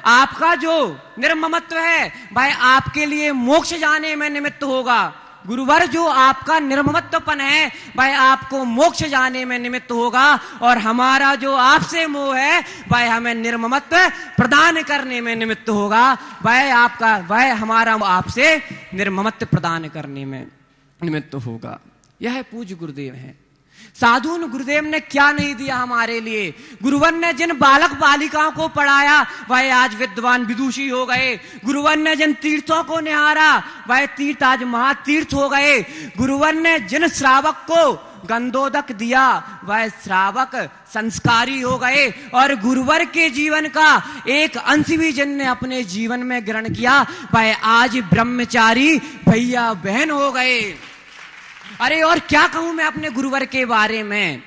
आपका जो निर्ममत्व है भाई आपके लिए मोक्ष जाने में निमित्त होगा। गुरुवर जो आपका निर्ममत्वपन है भाई आपको मोक्ष जाने में निमित्त होगा और हमारा जो आपसे मोह है भाई हमें निर्ममत्व प्रदान करने में निमित्त होगा। भाई आपका वह हमारा आपसे निर्ममत्व प्रदान करने में निमित्त होगा। यह पूज्य गुरुदेव है। साधु गुरुदेव ने क्या नहीं दिया हमारे लिए। गुरुवर ने जिन बालक बालिकाओं को पढ़ाया वह आज विद्वान विदुषी हो गए। गुरुवर ने जिन तीर्थों को निहारा वह तीर्थ आज महातीर्थ हो गए। गुरुवर ने जिन श्रावक को गंधोदक दिया वह श्रावक संस्कारी हो गए और गुरुवर के जीवन का एक अंश भी जिनने अपने जीवन में ग्रहण किया वह आज ब्रह्मचारी भैया बहन हो गए। अरे और क्या कहूं मैं अपने गुरुवर के बारे में?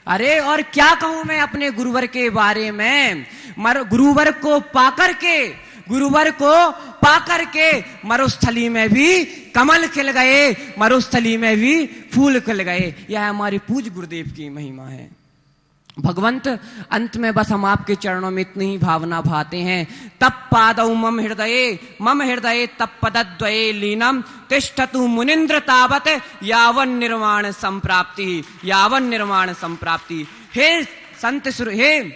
अरे और क्या कहूं मैं अपने गुरुवर के बारे में? गुरुवर को पाकर के मरुस्थली में भी कमल खिल गए, मरुस्थली में भी फूल खिल गए। यह हमारे पूज्य गुरुदेव की महिमा है। भगवंत अंत में बस हम आपके चरणों में इतनी ही भावना भाते हैं। तप पादौ मम हृदये तप पदद्वये लीनम तिष्ठतु मुनिंद्र तावत यावन निर्वाण संप्राप्ति। हे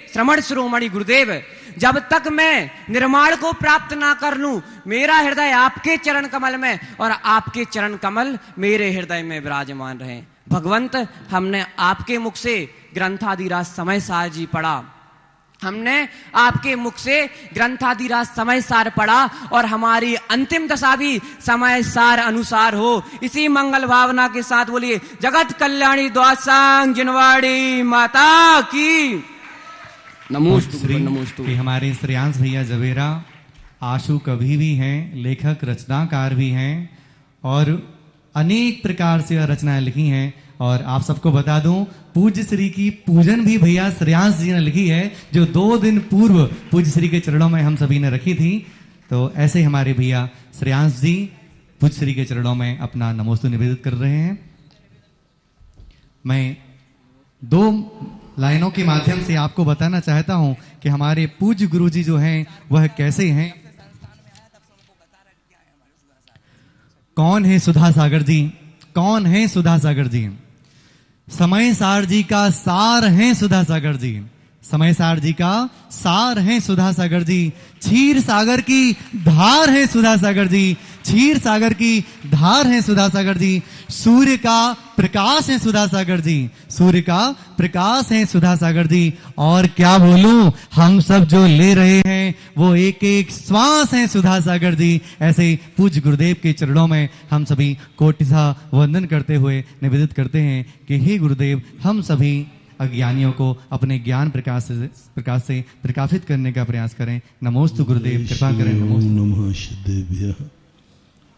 श्रमण शिरोमणि गुरुदेव, जब तक मैं निर्माण को प्राप्त ना कर लूं, मेरा हृदय आपके चरण कमल में और आपके चरण कमल मेरे हृदय में विराजमान रहे। भगवंत, हमने आपके मुख से ग्रंथादिराज समय सार जी पढ़ा, हमने आपके मुख से ग्रंथादिराज समय सार पढ़ा और हमारी अंतिम दशा भी समय सार अनुसार हो। इसी मंगल भावना के साथ बोलिए जगत कल्याणी द्वासांग जिनवाड़ी माता की नमोस्तु। कि हमारे श्रेयांश भैया जवेरा आशु कवि भी हैं, लेखक रचनाकार भी हैं और अनेक प्रकार से रचनाएं लिखी हैं। और आप सबको बता दूं, पूज्य श्री की पूजन भी भैया श्रेयांश जी ने लिखी है, जो 2 दिन पूर्व पूज्य श्री के चरणों में हम सभी ने रखी थी। तो ऐसे हमारे भैया श्रेयांश जी पूज्य श्री के चरणों में अपना नमोस्तु निवेदित कर रहे हैं। मैं 2 लाइनों के माध्यम से आपको बताना चाहता हूं कि हमारे पूज्य गुरु जी जो हैं वह कैसे हैं। कौन है सुधा सागर जी? कौन है सुधा सागर जी? समय सार जी का सार हैं सुधा सागर जी। समय सार जी का सार हैं सुधा सागर जी। क्षीर सागर की धार है सुधा सागर जी। क्षीर सागर की धार है सुधा सागर जी। सूर्य का प्रकाश है सुधा सागर जी। सूर्य का प्रकाश है सुधा सागर जी। और क्या बोलूं, हम सब जो ले रहे हैं वो एक एक श्वास है सुधा सागर जी। ऐसे पूज्य गुरुदेव के चरणों में हम सभी कोटिसा वंदन करते हुए निवेदित करते हैं कि हे गुरुदेव, हम सभी अज्ञानियों को अपने ज्ञान प्रकाश से प्रकाशित करने का प्रयास करें। नमोस्तु गुरुदेव, कृपा करें। नमोस्तु नमः सिद्धेभ्यः।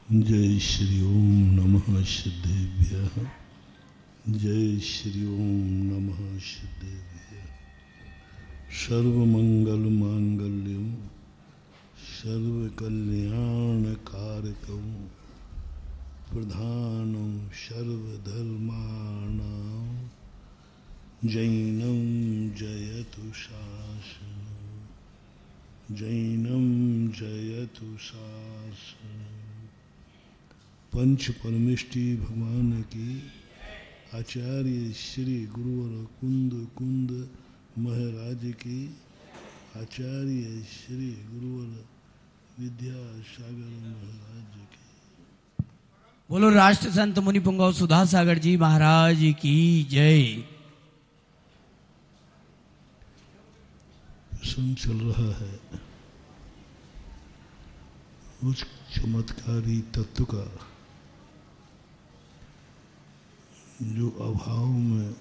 जय श्री ओम नमः सिद्धेभ्यः। जय श्री ओम नमः सिद्धेभ्यः। सर्वमंगल मांगल्यम सर्वकल्याणकारकम प्रधानम सर्वधर्माणां जैनम जयतु शासनम। जैनम जयतु शासनम। पंच परमेष्टि भगवान की, आचार्य श्री गुरुवर कुंद महाराज की, आचार्य श्री गुरुवर विद्यासागर महाराज की। बोलो राष्ट्र संत मुनि पुंगव सुधा सागर जी महाराज की जय। प्रसंग चल रहा है उस चमत्कारी तत्व का जो अभाव में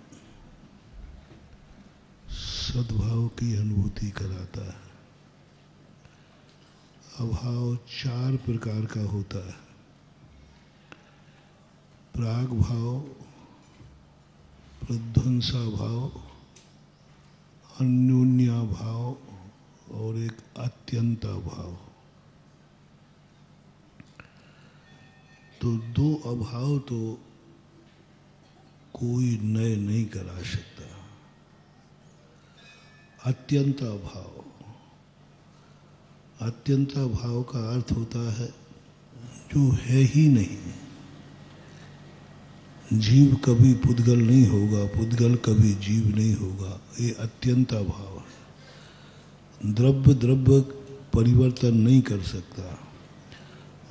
सद्भाव की अनुभूति कराता है। अभाव 4 प्रकार का होता है। प्राग भाव, प्रध्वंसा भाव, अन्योन्या भाव और एक अत्यंता भाव। तो 2 अभाव तो कोई नए नहीं करा सकता। अत्यंता भाव, अत्यंता भाव का अर्थ होता है जो है ही नहीं। जीव कभी पुद्गल नहीं होगा, पुद्गल कभी जीव नहीं होगा, ये अत्यंता भाव है। द्रव्य परिवर्तन नहीं कर सकता।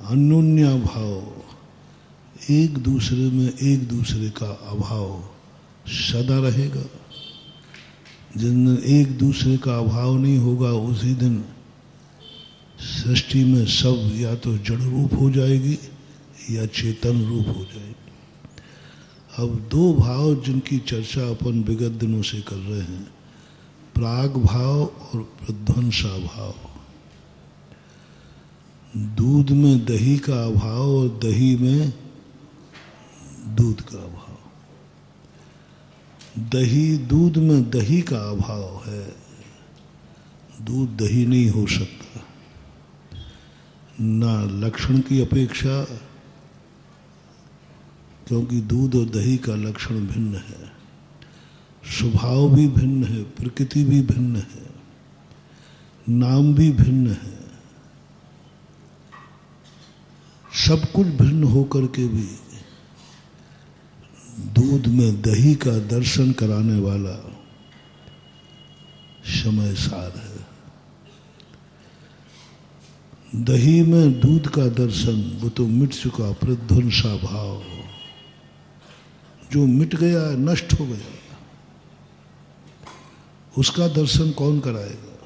अन्योन्या भाव, एक दूसरे में एक दूसरे का अभाव सदा रहेगा। जिस दिन एक दूसरे का अभाव नहीं होगा उसी दिन सृष्टि में सब या तो जड़ रूप हो जाएगी या चेतन रूप हो जाएगी। अब 2 भाव जिनकी चर्चा अपन विगत दिनों से कर रहे हैं, प्राग भाव और प्रध्वंसा भाव। दूध में दही का अभाव और दही में दूध का अभाव। दूध में दही का अभाव है, दूध दही नहीं हो सकता। ना लक्षण की अपेक्षा, क्योंकि दूध और दही का लक्षण भिन्न है। स्वभाव भी भिन्न है, प्रकृति भी भिन्न है, नाम भी भिन्न है, सब कुछ भिन्न होकर के भी दूध में दही का दर्शन कराने वाला समय सार है। दही में दूध का दर्शन वो तो मिट चुका प्रध्वंसा भाव, जो मिट गया, नष्ट हो गया, उसका दर्शन कौन कराएगा?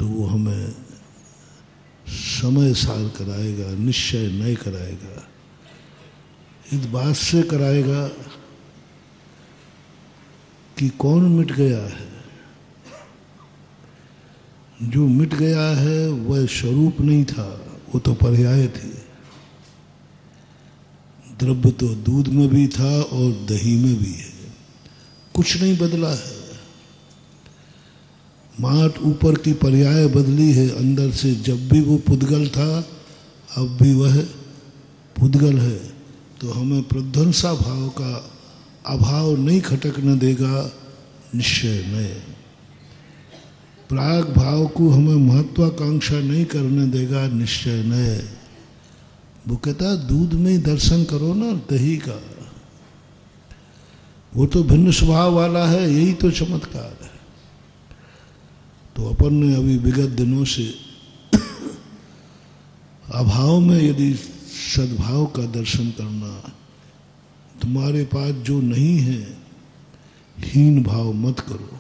तो वो हमें समय सार कराएगा, निश्चय नहीं कराएगा। इस बात से कराएगा कि कौन मिट गया है। जो मिट गया है वह स्वरूप नहीं था, वो तो पर्याय थे। द्रव्य तो दूध में भी था और दही में भी है, कुछ नहीं बदला है। माट ऊपर की पर्याय बदली है, अंदर से जब भी वो पुद्गल था अब भी वह पुद्गल है। तो हमें प्रध्वंसा भाव का अभाव नहीं खटकने देगा, निश्चय नहीं। प्राग भाव को हमें महत्वाकांक्षा नहीं करने देगा, निश्चय नहीं। वो कहता दूध में ही दर्शन करो ना दही का, वो तो भिन्न स्वभाव वाला है, यही तो चमत्कार है। तो अपन ने अभी विगत दिनों से अभाव में यदि सद्भाव का दर्शन करना, तुम्हारे पास जो नहीं है हीन भाव मत करो,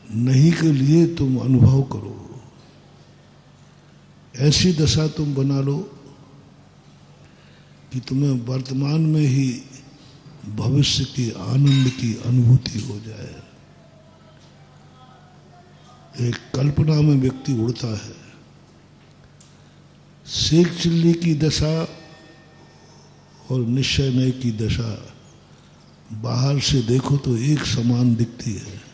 नहीं के लिए तुम अनुभव करो। ऐसी दशा तुम बना लो कि तुम्हें वर्तमान में ही भविष्य की आनंद की अनुभूति हो जाए। एक कल्पना में व्यक्ति उड़ता है, सेक चिल्ली की दशा और निश्चय नय की दशा बाहर से देखो तो एक समान दिखती है।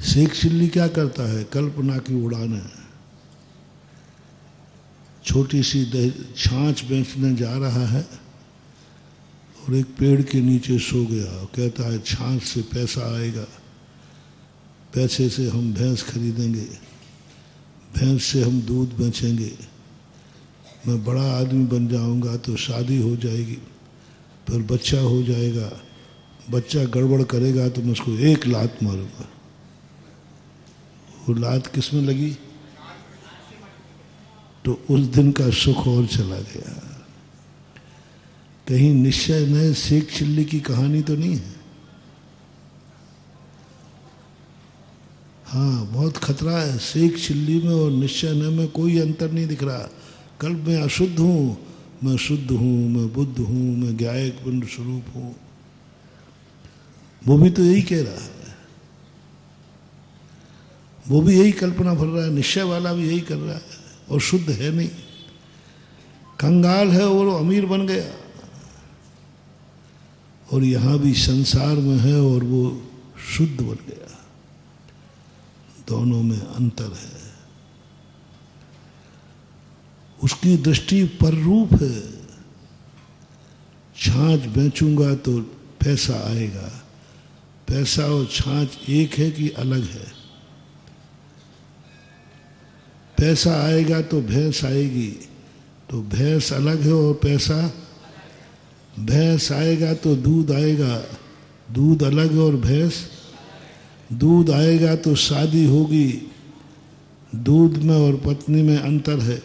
सेक चिल्ली क्या करता है? कल्पना की उड़ान है। छोटी सी छाछ बेचने जा रहा है और एक पेड़ के नीचे सो गया, कहता है छाछ से पैसा आएगा, पैसे से हम भैंस खरीदेंगे, भैंस से हम दूध बेचेंगे, मैं बड़ा आदमी बन जाऊंगा तो शादी हो जाएगी, फिर बच्चा हो जाएगा, बच्चा गड़बड़ करेगा तो मैं उसको एक लात मारूंगा। वो लात किस में लगी? तो उस दिन का सुख और चला गया। कहीं निश्चय नए सेक चिल्ली की कहानी तो नहीं है? हाँ, बहुत खतरा है सेक चिल्ली में और निश्चय नए में, कोई अंतर नहीं दिख रहा। कल मैं अशुद्ध हूँ, मैं शुद्ध हूँ, मैं बुद्ध हूँ, मैं ज्ञायक पिंड स्वरूप हूँ, वो भी तो यही कह रहा है, वो भी यही कल्पना भर रहा है, निश्चय वाला भी यही कर रहा है और शुद्ध है नहीं, कंगाल है और अमीर बन गया। और यहाँ भी संसार में है और वो शुद्ध बन गया। दोनों में अंतर है। उसकी दृष्टि पर रूप है। छाछ बेचूंगा तो पैसा आएगा, पैसा और छाछ एक है कि अलग है? पैसा आएगा तो भैंस आएगी, तो भैंस अलग है और पैसा, भैंस आएगा तो दूध आएगा, दूध अलग है और भैंस, दूध आएगा तो शादी होगी, दूध में और पत्नी में अंतर है,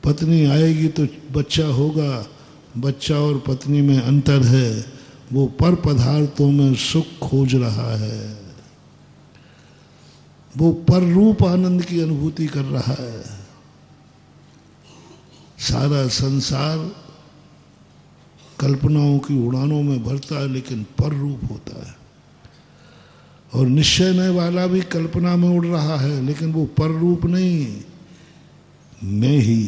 पत्नी आएगी तो बच्चा होगा, बच्चा और पत्नी में अंतर है। वो पर पदार्थों में सुख खोज रहा है, वो पर रूप आनंद की अनुभूति कर रहा है। सारा संसार कल्पनाओं की उड़ानों में भरता है लेकिन पर रूप होता है। और निश्चय नय वाला भी कल्पना में उड़ रहा है लेकिन वो पर रूप नहीं, मैं ही,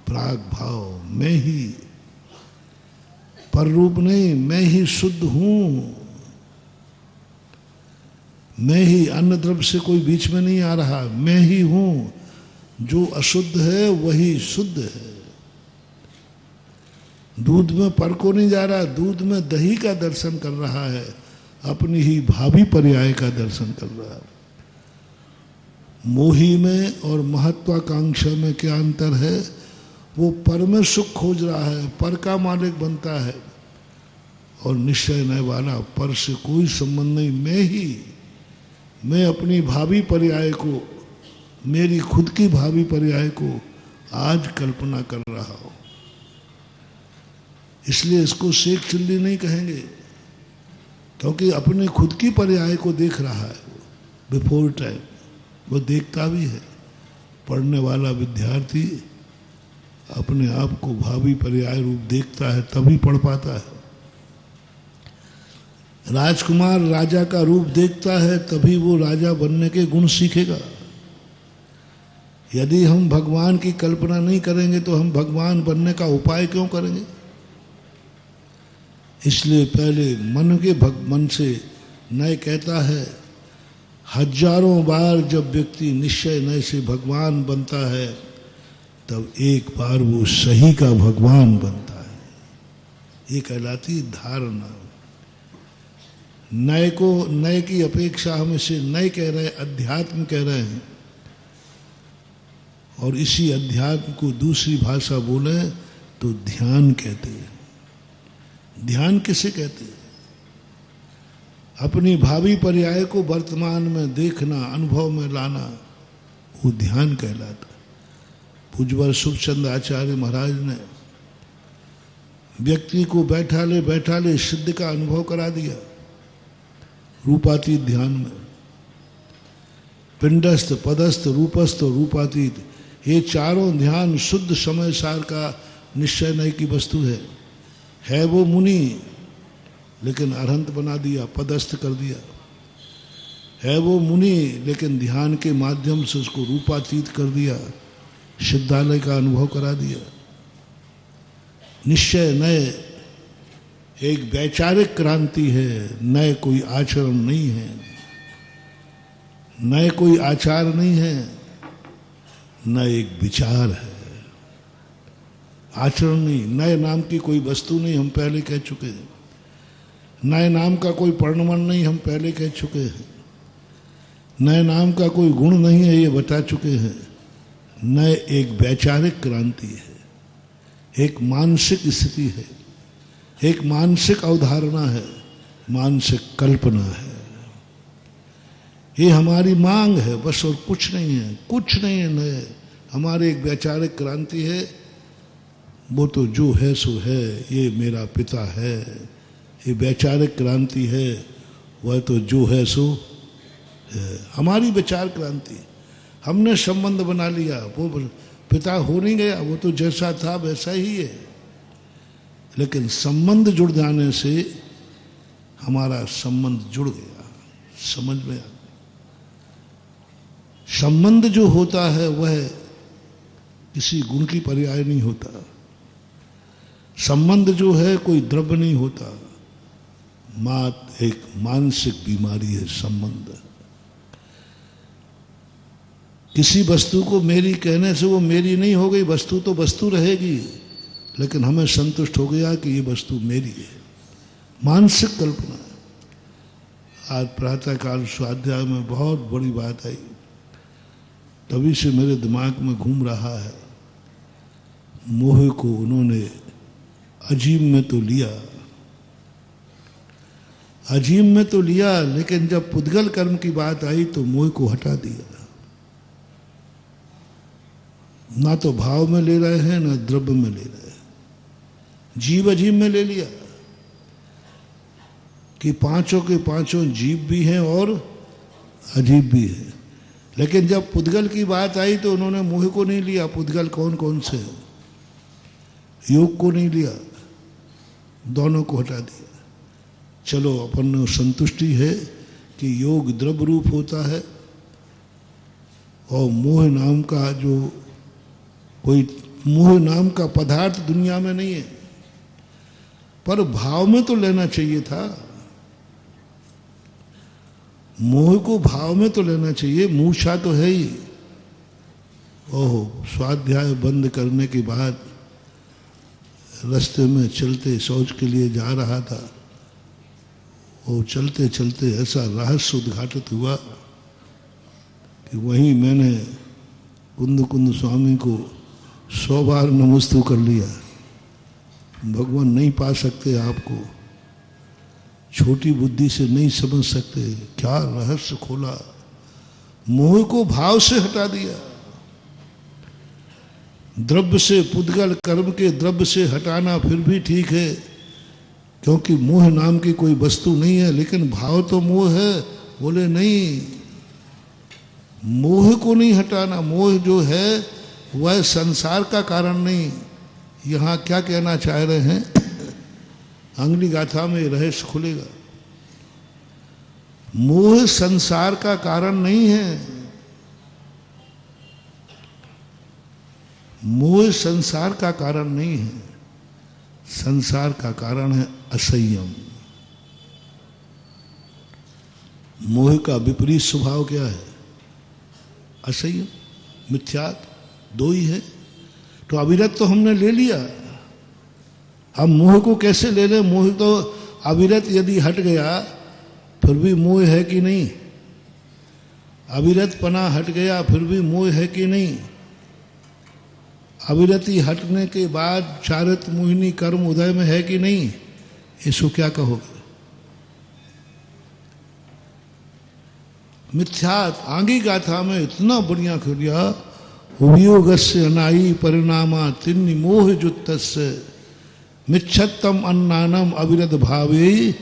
प्राग भाव, मैं ही, पर रूप नहीं, मैं ही शुद्ध हूं, मैं ही, अन्न द्रव्य से कोई बीच में नहीं आ रहा, मैं ही हूं। जो अशुद्ध है वही शुद्ध है। दूध में पर को नहीं जा रहा, दूध में दही का दर्शन कर रहा है, अपनी ही भावी पर्याय का दर्शन कर रहा है। मोही में और महत्वाकांक्षा में क्या अंतर है? वो पर में सुख खोज रहा है, पर का मालिक बनता है, और निश्चय नय वाला पर से कोई संबंध नहीं, मैं अपनी भावी पर्याय को, मेरी खुद की भावी पर्याय को आज कल्पना कर रहा हूं। इसलिए इसको शेख चिल्ली नहीं कहेंगे, क्योंकि अपने खुद की पर्याय को देख रहा है बिफोर टाइम, वो देखता भी है। पढ़ने वाला विद्यार्थी अपने आप को भावी पर्याय रूप देखता है, तभी पढ़ पाता है। राजकुमार राजा का रूप देखता है, तभी वो राजा बनने के गुण सीखेगा। यदि हम भगवान की कल्पना नहीं करेंगे तो हम भगवान बनने का उपाय क्यों करेंगे? इसलिए पहले मन से नय कहता है, हजारों बार जब व्यक्ति निश्चय नय से भगवान बनता है, तब एक बार वो सही का भगवान बनता है। ये कहलाती धारणा। नय को, नय की अपेक्षा हम इसे नय कह रहे हैं, अध्यात्म कह रहे हैं। और इसी अध्यात्म को दूसरी भाषा बोले तो ध्यान कहते हैं। ध्यान किसे कहते हैं? अपनी भावी पर्याय को वर्तमान में देखना, अनुभव में लाना, वो ध्यान कहलाता। पूज्यवर सुखचंद आचार्य महाराज ने व्यक्ति को बैठा ले सिद्ध का अनुभव करा दिया रूपातीत ध्यान में। पिंडस्थ, पदस्थ, रूपस्थ और रूपातीत, ये चारों ध्यान शुद्ध समय सार का निश्चय नहीं की वस्तु है वो मुनि, लेकिन अरहंत बना दिया, पदस्थ कर दिया। है वो मुनि, लेकिन ध्यान के माध्यम से उसको रूपातीत कर दिया, सिद्धालय का अनुभव करा दिया। निश्चय नय एक वैचारिक क्रांति है, नय कोई आचरण नहीं है, नय कोई आचार नहीं है, न एक विचार है, आचरण नहीं। नए नाम की कोई वस्तु नहीं, हम पहले कह चुके हैं। नए नाम का कोई परिणाम नहीं, हम पहले कह चुके हैं। नए नाम का कोई गुण नहीं है, ये बता चुके हैं। नए एक वैचारिक क्रांति है, एक मानसिक स्थिति है, एक मानसिक अवधारणा है, मानसिक कल्पना है। ये हमारी मांग है बस, और कुछ नहीं है, कुछ नहीं है नए। हमारी एक वैचारिक क्रांति है, वो तो जो है सो है, ये मेरा पिता है। ये वैचारिक क्रांति है, वह तो जो है सो है, हमारी विचार क्रांति। हमने संबंध बना लिया, वो पिता हो नहीं गया, वो तो जैसा था वैसा ही है। लेकिन संबंध जुड़ जाने से हमारा संबंध जुड़ गया, समझ में आ। संबंध जो होता है वह किसी गुण की पर्याय नहीं होता। संबंध जो है कोई द्रव्य नहीं होता, मात्र एक मानसिक बीमारी है संबंध। किसी वस्तु को मेरी कहने से वो मेरी नहीं हो गई, वस्तु तो वस्तु रहेगी, लेकिन हमें संतुष्ट हो गया कि ये वस्तु मेरी है, मानसिक कल्पना। आज प्रातःकाल स्वाध्याय में बहुत बड़ी बात आई, तभी से मेरे दिमाग में घूम रहा है। मोह को उन्होंने अजीम में तो लिया, अजीम में तो लिया, लेकिन जब पुद्गल कर्म की बात आई तो मोह को हटा दिया। ना तो भाव में ले रहे हैं, ना द्रव्य में ले रहे हैं, जीव अजीव में ले लिया कि पांचों के पांचों जीव भी हैं और अजीब भी है। लेकिन जब पुद्गल की बात आई तो उन्होंने मोह को नहीं लिया। पुद्गल कौन कौन से है? योग को नहीं लिया, दोनों को हटा दिया। चलो अपन संतुष्टि है कि योग द्रव्य रूप होता है, और मोह नाम का जो कोई मोह नाम का पदार्थ दुनिया में नहीं है, पर भाव में तो लेना चाहिए था। मोह को भाव में तो लेना चाहिए, मूर्छा तो है ही। ओह, स्वाध्याय बंद करने के बाद रास्ते में चलते शौच के लिए जा रहा था, और चलते चलते ऐसा रहस्य उद्घाटित हुआ कि वहीं मैंने कुंद कुंद स्वामी को 100 बार नमस्तु कर लिया। भगवान नहीं पा सकते आपको, छोटी बुद्धि से नहीं समझ सकते। क्या रहस्य खोला, मोह को भाव से हटा दिया। द्रव्य से पुद्गल कर्म के द्रव्य से हटाना फिर भी ठीक है, क्योंकि मोह नाम की कोई वस्तु नहीं है, लेकिन भाव तो मोह है। बोले नहीं, मोह को नहीं हटाना। मोह जो है वह संसार का कारण नहीं। यहाँ क्या कहना चाह रहे हैं, अंगुली गाथा में रहस्य खुलेगा। मोह संसार का कारण नहीं है, मोह संसार का कारण नहीं है। संसार का कारण है असंयम। मोह का विपरीत स्वभाव क्या है? असंयम, मिथ्यात्व, दो ही है। तो अविरत तो हमने ले लिया, हम मोह को कैसे ले लें? मोह तो अविरत यदि हट गया फिर भी मोह है कि नहीं? अविरत पना हट गया फिर भी मोह है कि नहीं? अविरति हटने के बाद चारित मोहिनी कर्म उदय में है कि नहीं? इसको क्या कहोगे? मिथ्यात आगे गाथा में इतना बढ़िया किया, उभियोगस्य अनाई परिणामा तिन्नि मोह जुत्तस्य मिच्छत्तम अन्नानम अविरत भावे।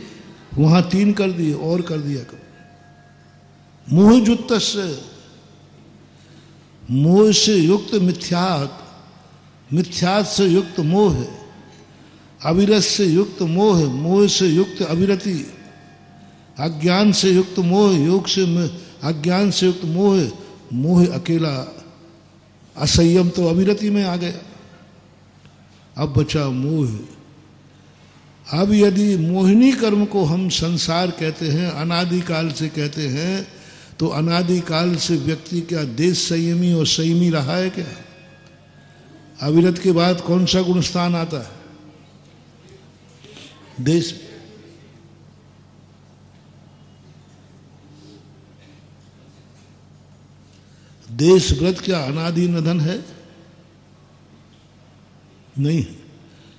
वहां 3 कर दिए और कर दिया करो। मोह जुत्तस्य, मोह से युक्त मिथ्यात, मिथ्यात से युक्त मोह, अविरत से युक्त मोह, मोह से युक्त अविरति, अज्ञान से युक्त मोह, योग से अज्ञान से युक्त मोह, मोह अकेला। असंयम तो अविरति में आ गया, अब बचा मोह। अब यदि मोहिनी कर्म को हम संसार कहते हैं, अनादिकाल से कहते हैं, तो अनादिकाल से व्यक्ति क्या देश संयमी और संयमी रहा है क्या? अविरत के बाद कौन सा गुण स्थान आता है? देश। देश व्रत क्या अनादि निधन है? नहीं।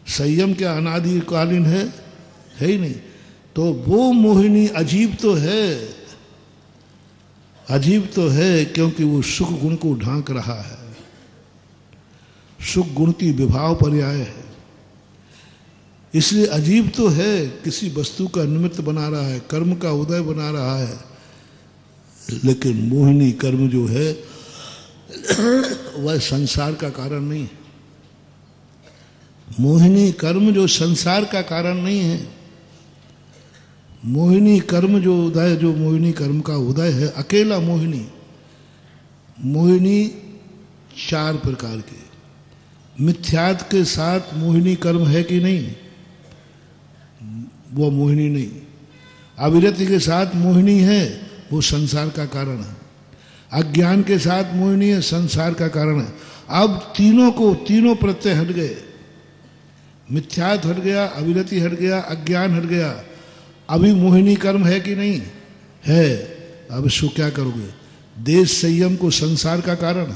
संयम क्या अनादिकालीन है? है ही नहीं। तो वो मोहिनी अजीब तो है, अजीब तो है, क्योंकि वो सुख गुण को ढांक रहा है। सुख गुण की विभाव पर्याय है, इसलिए अजीब तो है। किसी वस्तु का निमित्त बना रहा है, कर्म का उदय बना रहा है, लेकिन मोहिनी कर्म जो है वह संसार का कारण नहीं है। मोहिनी कर्म जो संसार का कारण नहीं है। मोहिनी कर्म जो उदय, जो मोहिनी कर्म का उदय है, अकेला मोहिनी। मोहिनी 4 प्रकार के, मिथ्यात के साथ मोहिनी कर्म है कि नहीं? वो मोहिनी नहीं। अविरति के साथ मोहिनी है, वो संसार का कारण है। अज्ञान के साथ मोहिनी है, संसार का कारण है। अब तीनों को, तीनों प्रत्यय हट गए। मिथ्यात हट गया, अविरति हट गया, अज्ञान हट गया। अभी मोहिनी कर्म है कि नहीं? है। अब इसको क्या करोगे? देश संयम को संसार का कारण,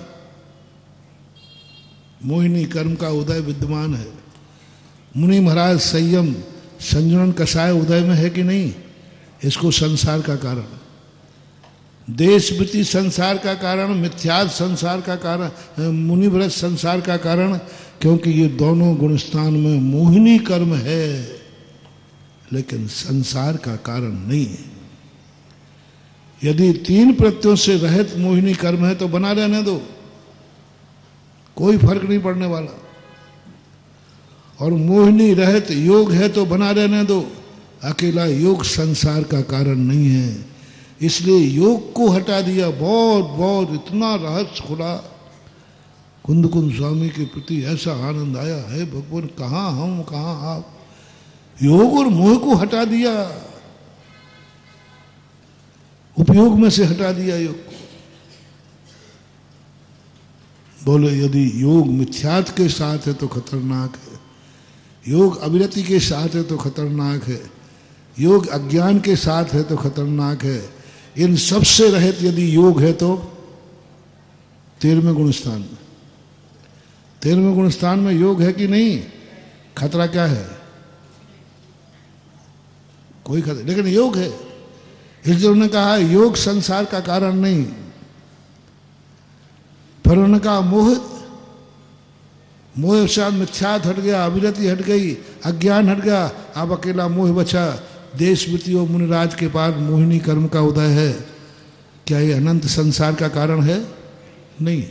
मोहिनी कर्म का उदय विद्यमान है। मुनि महाराज संयम संजनन कषाय उदय में है कि नहीं? इसको संसार का कारण। देश वृत्ति संसार का कारण, मिथ्यात संसार का कारण, मुनि व्रत संसार का कारण, क्योंकि ये दोनों गुणस्थान में मोहिनी कर्म है, लेकिन संसार का कारण नहीं है। यदि 3 प्रत्ययों से रहित मोहिनी कर्म है तो बना रहने दो, कोई फर्क नहीं पड़ने वाला। और मोहिनी रहित योग है तो बना रहने दो, अकेला योग संसार का कारण नहीं है। इसलिए योग को हटा दिया। बहुत बहुत इतना रहस्य खुला। कुंद कुंद स्वामी के प्रति ऐसा आनंद आया है, भगवान कहाँ हम कहाँ आप। योग और मोह को हटा दिया, उपयोग में से हटा दिया योग को। बोले यदि योग मिथ्यात के साथ है तो खतरनाक है, योग अविरति के साथ है तो खतरनाक है, योग अज्ञान के साथ है तो खतरनाक है। इन सबसे रहित यदि योग है तो 13वें गुणस्थान में, 13वें गुणस्थान में योग है कि नहीं? खतरा क्या है? कोई खतरा, लेकिन योग है। इसलिए उन्होंने कहा योग संसार का कारण नहीं। फिर उन्होंने कहा मोह, मोह शायद मिथ्यात हट गया, अविरति हट गई, अज्ञान हट गया, अब अकेला मोह बचा। देश वित्तीय मुनिराज के पास मोहिनी कर्म का उदय है। क्या ये अनंत संसार का कारण है? नहीं।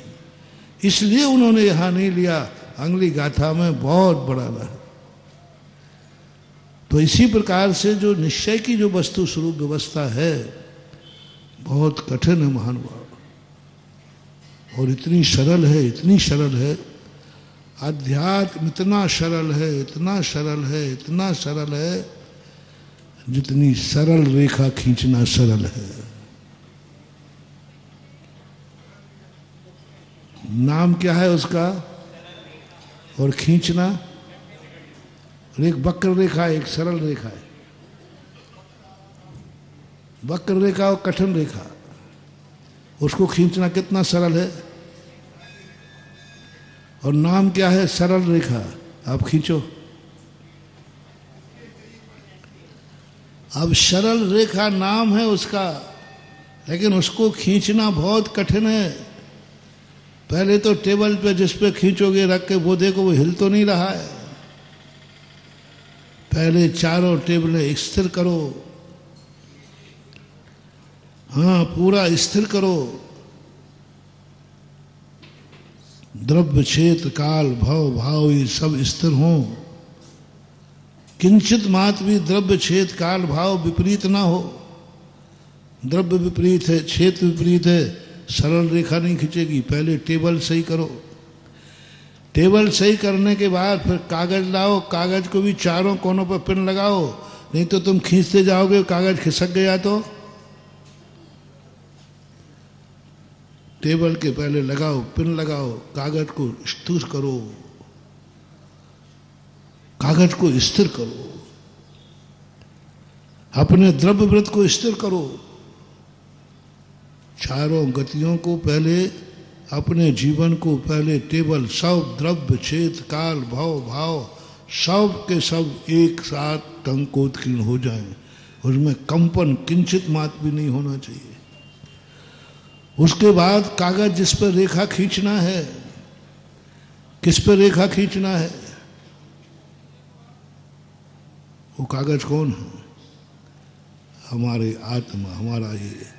इसलिए उन्होंने यहां नहीं लिया, अगली गाथा में बहुत बड़ा रहा। तो इसी प्रकार से जो निश्चय की जो वस्तु स्वरूप व्यवस्था है बहुत कठिन है महानुभाव, और इतनी सरल है, इतनी सरल है। अध्यात्म इतना सरल है, इतना सरल है, इतना सरल है, जितनी सरल रेखा खींचना सरल है। नाम क्या है उसका? और खींचना, एक वक्र रेखा, एक सरल रेखा है। वक्र रेखा और कठिन रेखा, उसको खींचना कितना सरल है। और नाम क्या है? सरल रेखा। आप खींचो। अब सरल रेखा नाम है उसका, लेकिन उसको खींचना बहुत कठिन है। पहले तो टेबल पे जिस पे खींचोगे रख के वो देखो, वो हिल तो नहीं रहा है। पहले चारों टेबलें स्थिर करो, हाँ पूरा स्थिर करो। द्रव्य क्षेत्र काल भव भाव ये सब स्थिर हों। किंचित मात्र भी द्रव्य क्षेत्र काल भाव विपरीत ना हो। द्रव्य विपरीत है, क्षेत्र विपरीत है, सरल रेखा नहीं खींचेगी। पहले टेबल सही करो। टेबल सही करने के बाद फिर कागज लाओ, कागज को भी चारों कोनों पर पिन लगाओ, नहीं तो तुम खींचते जाओगे, कागज खिसक गया तो। टेबल के पहले लगाओ, पिन लगाओ, कागज को स्थिर करो, कागज को स्थिर करो, अपने द्रव्य वृत्त को स्थिर करो। चारों गतियों को पहले, अपने जीवन को पहले टेबल, सब द्रव्य क्षेत्र काल भव भाव सब के सब एक साथ टंकोत्कीर्ण हो जाएं, उसमें कंपन किंचित मात्र भी नहीं होना चाहिए। उसके बाद कागज जिस पर रेखा खींचना है, किस पर रेखा खींचना है, वो कागज कौन है? हमारे आत्मा, हमारा ये।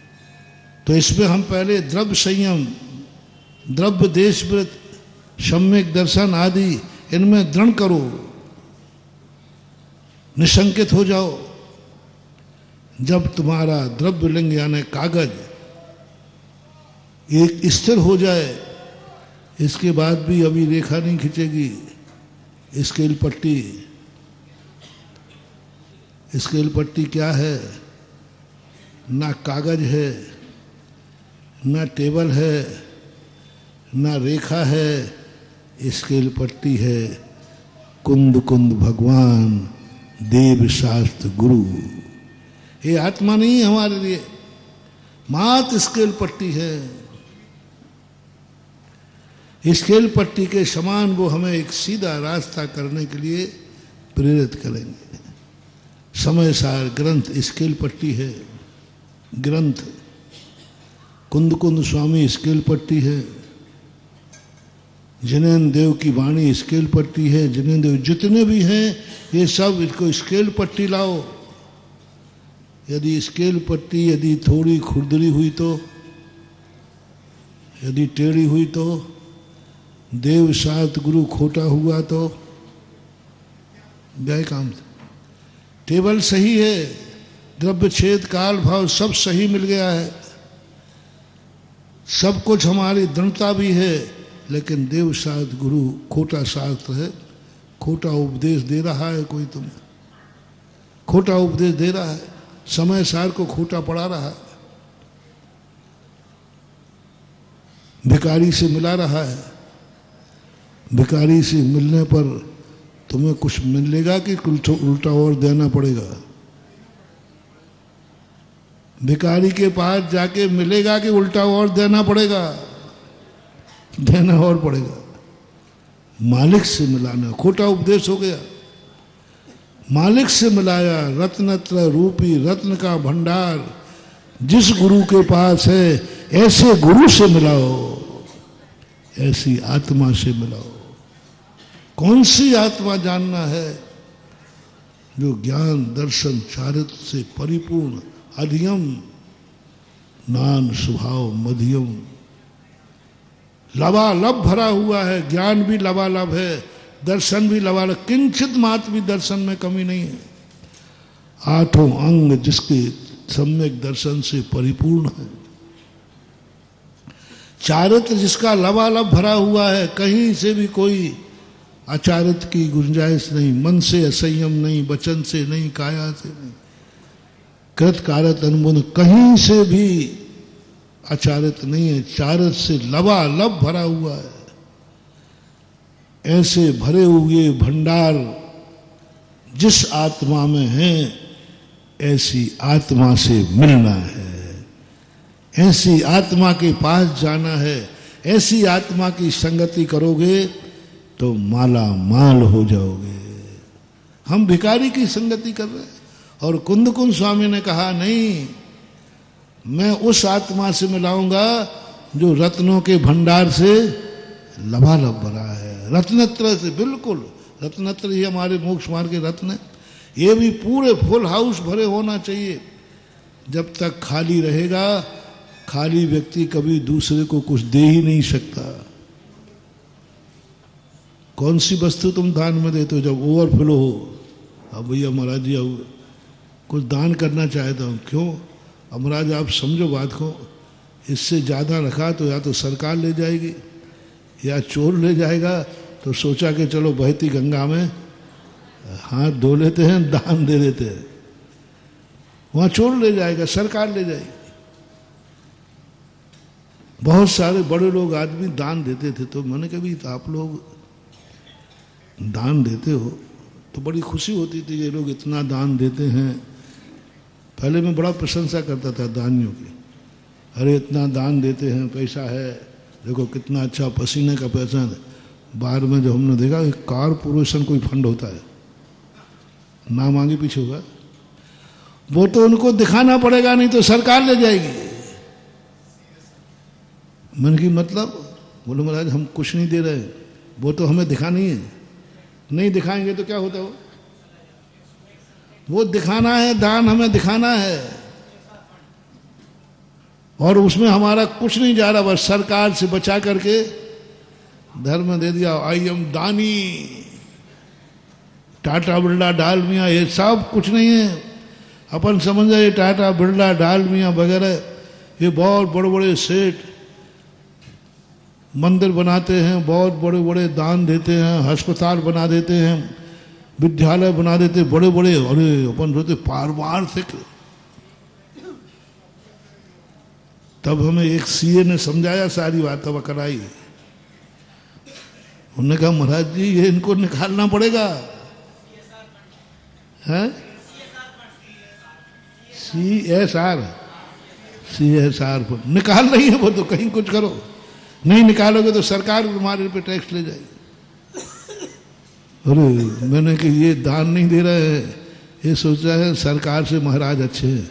तो इसमें हम पहले द्रव्य संयम, द्रव्य देश व्रत, सम्यक दर्शन आदि इनमें दृढ़ करो, निशंकित हो जाओ। जब तुम्हारा द्रव्य लिंग यानी कागज एक स्थिर हो जाए, इसके बाद भी अभी रेखा नहीं खींचेगी। स्केल पट्टी, स्केल पट्टी क्या है? ना कागज है, ना टेबल है, ना रेखा है, स्केल पट्टी है। कुंद कुंद भगवान देव शास्त्र गुरु, ये आत्मा नहीं है हमारे लिए, मात्र स्केल पट्टी है। स्केल पट्टी के समान वो हमें एक सीधा रास्ता करने के लिए प्रेरित करेंगे। समय सार ग्रंथ स्केल पट्टी है, ग्रंथ। कुंद कुंद स्वामी स्केल पट्टी है, जिनेन्द्र देव की वाणी स्केल पट्टी है, जिनेन्द्र देव जितने भी हैं ये सब इसको स्केल पट्टी लाओ। यदि स्केल पट्टी यदि थोड़ी खुरदरी हुई तो, यदि टेढ़ी हुई तो, देव शास्त्र गुरु खोटा हुआ तो गए काम। टेबल सही है, द्रव्य छेद काल भाव सब सही मिल गया है, सब कुछ हमारी दृढ़ता भी है, लेकिन देव शास्त्र गुरु खोटा शास्त्र है, खोटा उपदेश दे रहा है। कोई तुम्हें खोटा उपदेश दे रहा है, समय सार को खोटा पढ़ा रहा है, भिखारी से मिला रहा है। भिखारी से मिलने पर तुम्हें कुछ मिलेगा कि कुछ उल्टा और देना पड़ेगा? भिखारी के पास जाके मिलेगा कि उल्टा और देना पड़ेगा? देना और पड़ेगा। मालिक से मिलाना, खोटा उपदेश हो गया। मालिक से मिलाया, रत्नत्र रूपी रत्न का भंडार जिस गुरु के पास है, ऐसे गुरु से मिलाओ, ऐसी आत्मा से मिलाओ। कौन सी आत्मा जानना है? जो ज्ञान दर्शन चारित्र से परिपूर्ण, अधियम नान स्वभाव मध्यम, लबालब भरा हुआ है। ज्ञान भी लबालब है, दर्शन भी लबालब, किंचित मात्र भी दर्शन में कमी नहीं है। आठों अंग जिसके सम्यक दर्शन से परिपूर्ण है, चारित्र जिसका लबालब भरा हुआ है, कहीं से भी कोई अचारित्र की गुंजाइश नहीं, मन से असंयम नहीं, वचन से नहीं, काया से नहीं, कृत कारत अनुबंध कहीं से भी अचारित्र नहीं है, चारित्र से लबालब भरा हुआ है। ऐसे भरे हुए भंडार जिस आत्मा में है, ऐसी आत्मा से मिलना है, ऐसी आत्मा के पास जाना है। ऐसी आत्मा की संगति करोगे तो माला माल हो जाओगे। हम भिखारी की संगति कर रहे हैं। और कुंदकुंद स्वामी ने कहा नहीं, मैं उस आत्मा से मिलाऊंगा जो रत्नों के भंडार से लबालब भरा है, रत्नत्र से। बिल्कुल रत्नत्र ही हमारे मोक्ष मार्ग के रत्न है। ये भी पूरे फुल हाउस भरे होना चाहिए। जब तक खाली रहेगा, खाली व्यक्ति कभी दूसरे को कुछ दे ही नहीं सकता। कौन सी वस्तु तुम दान में देते हो? जब ओवरफ्लो हो, अब भैया महाराज जी कुछ दान करना चाहता हूँ। क्यों? अब महाराज आप समझो बात को, इससे ज़्यादा रखा तो या तो सरकार ले जाएगी या चोर ले जाएगा। तो सोचा कि चलो बहती गंगा में हाथ धो लेते हैं, दान दे देते हैं। वहाँ चोर ले जाएगा, सरकार ले जाएगी। बहुत सारे बड़े लोग आदमी दान देते थे, तो मैंने कभी तो आप लोग दान देते हो तो बड़ी खुशी होती थी, ये लोग इतना दान देते हैं। पहले मैं बड़ा प्रशंसा करता था दानियों की, अरे इतना दान देते हैं, पैसा है, देखो कितना अच्छा पसीने का पैसा है। बाहर में जो हमने देखा कारपोरेशन कोई फंड होता है, नाम आगे पीछे होगा, वो तो उनको दिखाना पड़ेगा, नहीं तो सरकार ले जाएगी। मन की मतलब, बोलो महाराज हम कुछ नहीं दे रहे, वो तो हमें दिखाना ही है, नहीं दिखाएंगे तो क्या होता है? वो दिखाना है, दान हमें दिखाना है, और उसमें हमारा कुछ नहीं जा रहा, बस सरकार से बचा करके धर्म दे दिया। आई एम दानी, टाटा बिरला डालमिया, ये सब कुछ नहीं है। अपन समझ रहे टाटा बिरला डालमिया वगैरह ये बहुत बड़े बड़े सेठ मंदिर बनाते हैं, बहुत बड़े बड़े दान देते हैं, अस्पताल बना देते हैं, विद्यालय बना देते बड़े बड़े। अरे अपन सोचते पारमार्थिक। तब हमें एक सीए ने समझाया सारी बात, तब कराई। उन्होंने कहा महाराज जी ये इनको निकालना पड़ेगा, है CSR पर निकाल रही है वो, तो कहीं कुछ करो, नहीं निकालोगे तो सरकार तुम्हारे पे टैक्स ले जाएगी। अरे मैंने कि ये दान नहीं दे रहे हैं, ये सोचा है सरकार से महाराज अच्छे हैं।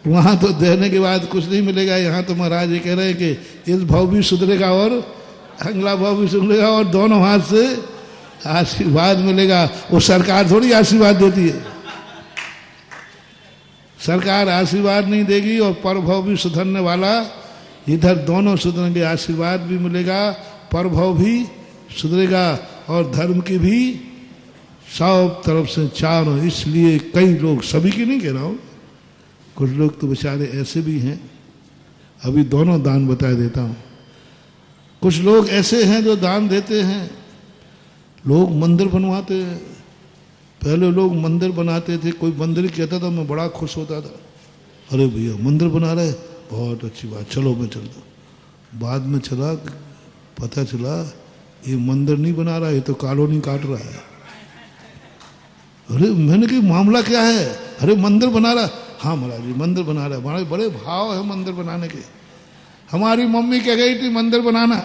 वहां तो देने के बाद कुछ नहीं मिलेगा, यहाँ तो महाराज ये कह रहे हैं कि इस भाव भी सुधरेगा और अगला भाव भी सुधरेगा, और दोनों हाथ से आशीर्वाद मिलेगा। वो सरकार थोड़ी आशीर्वाद देती है, सरकार आशीर्वाद नहीं देगी, और परभव भी सुधरने वाला, इधर दोनों सुधरेंगे, आशीर्वाद भी मिलेगा, परभव भी सुधरेगा, और धर्म की भी सब तरफ से चारों। इसलिए कई लोग, सभी की नहीं कह रहा हूँ, कुछ लोग तो बेचारे ऐसे भी हैं, अभी दोनों दान बता देता हूँ। कुछ लोग ऐसे हैं जो दान देते हैं, लोग मंदिर बनवाते हैं। पहले लोग मंदिर बनाते थे, कोई मंदिर कहता था मैं बड़ा खुश होता था, अरे भैया मंदिर बना रहे, बहुत अच्छी बात, चलो मैं चलता। बाद में चला पता चला ये मंदिर नहीं बना रहा, ये तो कॉलोनी काट रहा है। अरे मैंने कहा मामला क्या है? अरे मंदिर बना रहा। हाँ महाराज जी मंदिर बना रहा है। महाराज बड़े भाव है मंदिर बनाने के। हमारी मम्मी कह गई थी मंदिर बनाना,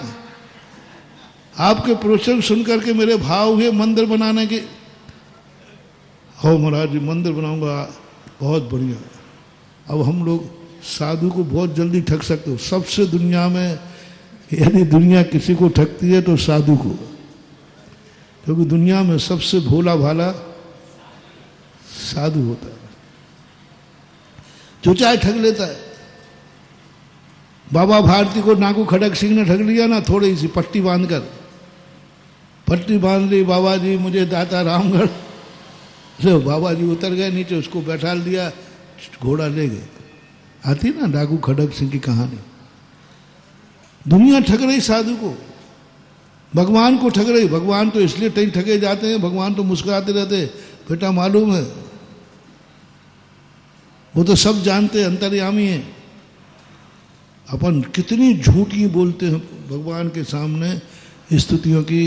आपके प्रवचन सुन करके मेरे भाव हुए मंदिर बनाने के। हो महाराज जी मंदिर बनाऊंगा, बहुत बढ़िया। अब हम लोग साधु को बहुत जल्दी ठग सकते हो। सबसे दुनिया में यदि दुनिया किसी को ठगती है तो साधु को, क्योंकि दुनिया में सबसे भोला भाला साधु होता है, जो चाहे ठग लेता है। बाबा भारती को नाकू खड़क सिंह ने ठग लिया ना, थोड़ी सी पट्टी बांधकर, पट्टी बांध ली, बाबा जी मुझे दाता रामगढ़। लो बाबा जी उतर गए नीचे, उसको बैठा दिया, घोड़ा ले गए। आती ना नाकू खड़क सिंह की कहानी। दुनिया ठग रही साधु को, भगवान को ठग रही। भगवान तो इसलिए कहीं ठगे जाते हैं, भगवान तो मुस्कुराते रहते, बेटा मालूम है वो तो सब जानते हैं, अंतर्यामी है। अपन कितनी झूठी बोलते हैं भगवान के सामने स्तुतियों की।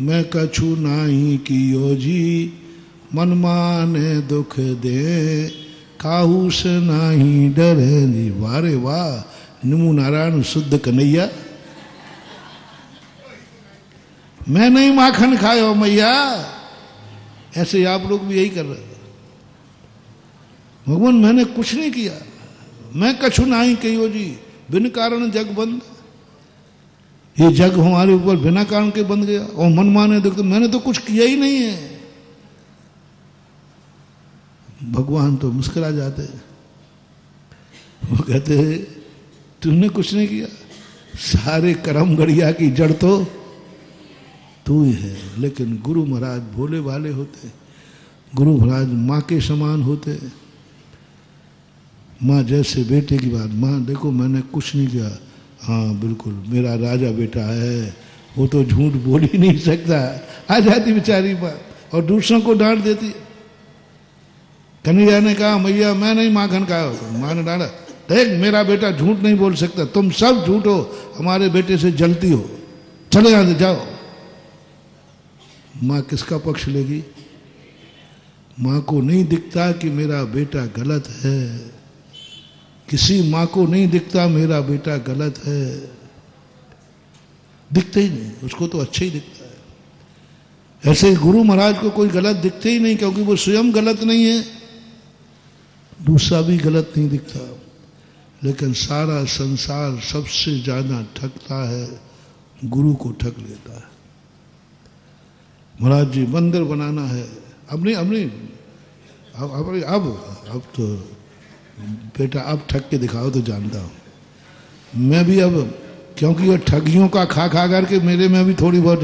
मैं कछु नाही कियो जी, मन माने दुख दे, काहू से नाही डरे जी। वारे वाह, नमो नारायण शुद्ध कन्हैया। मैं नहीं माखन खायो मैया। ऐसे आप लोग भी यही कर रहे हैं। भगवान मैंने कुछ नहीं किया, मैं कछु नाही कियो जी, बिन कारण जग बंद। ये जग हमारे ऊपर बिना कारण के बंद गया। और मन माने दुख, तो मैंने तो कुछ किया ही नहीं है। भगवान तो मुस्कुरा जाते हैं, वो कहते हैं तुमने कुछ नहीं किया, सारे कर्म गड़िया की जड़ तो तू ही है। लेकिन गुरु महाराज भोले भाले होते, गुरु महाराज माँ के समान होते। माँ जैसे बेटे की बात, माँ देखो मैंने कुछ नहीं किया। हाँ बिल्कुल मेरा राजा बेटा है, वो तो झूठ बोल ही नहीं सकता। आ जाती बेचारी माँ और दूसरों को डांट देती। कन्हैया ने कहा मैया मैं नहीं माखन खाया। माँ ने डांटा, देख मेरा बेटा झूठ नहीं बोल सकता, तुम सब झूठ हो, हमारे बेटे से जलती हो, चले यहाँ से जाओ। माँ किसका पक्ष लेगी? माँ को नहीं दिखता कि मेरा बेटा गलत है, किसी माँ को नहीं दिखता मेरा बेटा गलत है, दिखते ही नहीं, उसको तो अच्छा ही दिखता है। ऐसे गुरु महाराज को कोई गलत दिखते ही नहीं, क्योंकि वो स्वयं गलत नहीं है, दूसरा भी गलत नहीं दिखता। लेकिन सारा संसार सबसे ज्यादा ठगता है, गुरु को ठग लेता है। महाराज जी मंदिर बनाना है, अब तो बेटा अब ठग के दिखाओ तो जानता हूं मैं भी। अब क्योंकि ये ठगियों का खा खा करके मेरे में भी थोड़ी बहुत,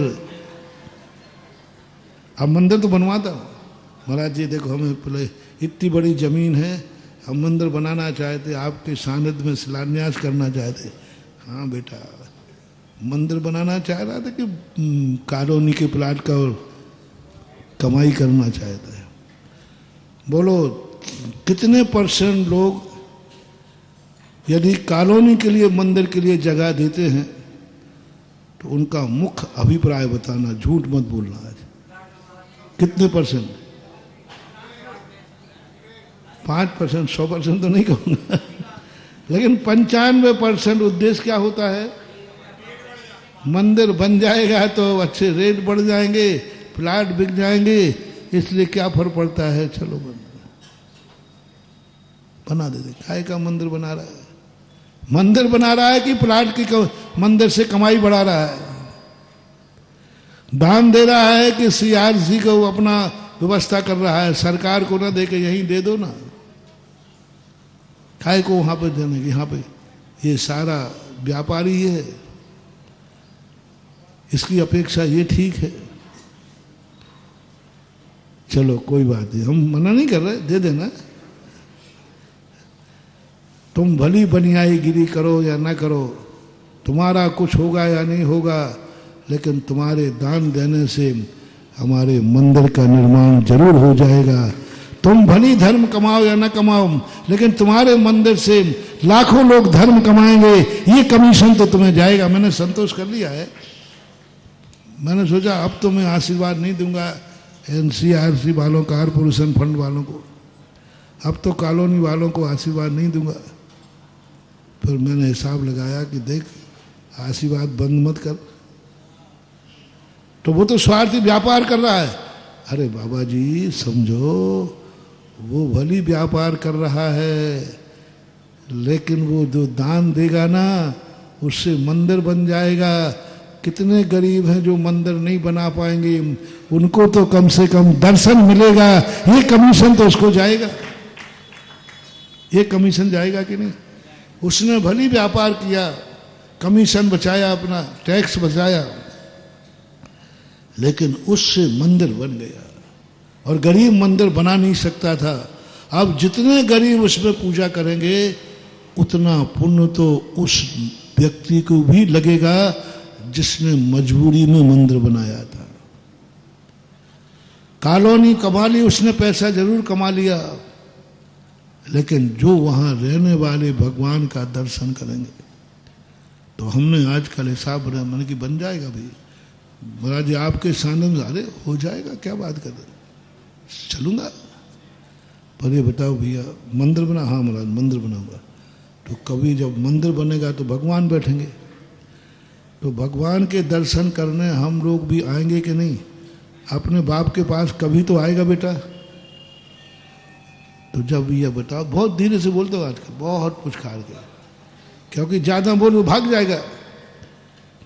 अब मंदिर तो बनवाता हूं। महाराज जी देखो हमें पहले इतनी बड़ी जमीन है, हम मंदिर बनाना चाहते, आपके सानिध्य में शिलान्यास करना चाहते। हाँ बेटा मंदिर बनाना चाह रहा था कि कॉलोनी के प्लाट का और कमाई करना चाहता है? बोलो कितने % लोग यदि कॉलोनी के लिए मंदिर के लिए जगह देते हैं तो उनका मुख्य अभिप्राय बताना, झूठ मत बोलना। आज कितने %? 5%, 100% तो नहीं कहूँगा, लेकिन 95% उद्देश्य क्या होता है? मंदिर बन जाएगा तो अच्छे रेट बढ़ जाएंगे, प्लाट बिक जाएंगे, इसलिए क्या फर्क पड़ता है, चलो बना देते। काय का मंदिर बना रहा है? मंदिर बना रहा है कि प्लाट की मंदिर से कमाई बढ़ा रहा है? दान दे रहा है कि CRC को अपना व्यवस्था कर रहा है? सरकार को ना दे के यहीं दे दो ना, काय को वहां पे देने की? यहाँ पे ये सारा व्यापारी है, इसकी अपेक्षा ये ठीक है। चलो कोई बात नहीं, हम मना नहीं कर रहे, दे देना। तुम भली बनियाई गिरी करो या ना करो, तुम्हारा कुछ होगा या नहीं होगा, लेकिन तुम्हारे दान देने से हमारे मंदिर का निर्माण जरूर हो जाएगा। तुम भली धर्म कमाओ या ना कमाओ, लेकिन तुम्हारे मंदिर से लाखों लोग धर्म कमाएंगे, ये कमीशन तो तुम्हें जाएगा। मैंने संतोष कर लिया है, मैंने सोचा अब तो मैं आशीर्वाद नहीं दूंगा एनसीआरसी वालों, कारपोरेशन फंड वालों को, अब तो कॉलोनी वालों को आशीर्वाद नहीं दूंगा। फिर मैंने हिसाब लगाया कि देख आशीर्वाद बंद मत कर, तो वो तो स्वार्थी व्यापार कर रहा है। अरे बाबा जी समझो, वो भली व्यापार कर रहा है, लेकिन वो जो दान देगा ना उससे मंदिर बन जाएगा। कितने गरीब हैं जो मंदिर नहीं बना पाएंगे, उनको तो कम से कम दर्शन मिलेगा, ये कमीशन तो उसको जाएगा, ये कमीशन जाएगा कि नहीं। उसने भली व्यापार किया, कमीशन बचाया, अपना टैक्स बचाया, लेकिन उससे मंदिर बन गया। और गरीब मंदिर बना नहीं सकता था। अब जितने गरीब उसमें पूजा करेंगे उतना पुण्य तो उस व्यक्ति को भी लगेगा जिसने मजबूरी में मंदिर बनाया था। कॉलोनी कमा ली उसने, पैसा जरूर कमा लिया, लेकिन जो वहां रहने वाले भगवान का दर्शन करेंगे, तो हमने आजकल हिसाब बनाया, मैंने कि बन जाएगा भाई महाराज जी आपके सामने में। अरे हो जाएगा, क्या बात कर रहे, चलूंगा। पर ये बताओ भैया मंदिर बना, हाँ महाराज मंदिर बनाऊंगा। तो कभी जब मंदिर बनेगा तो भगवान बैठेंगे, तो भगवान के दर्शन करने हम लोग भी आएंगे कि नहीं। अपने बाप के पास कभी तो आएगा बेटा। तो जब ये बताओ, बहुत धीरे से बोलते हो आजकल, बहुत कुछ खार के, क्योंकि ज्यादा बोल वो भाग जाएगा।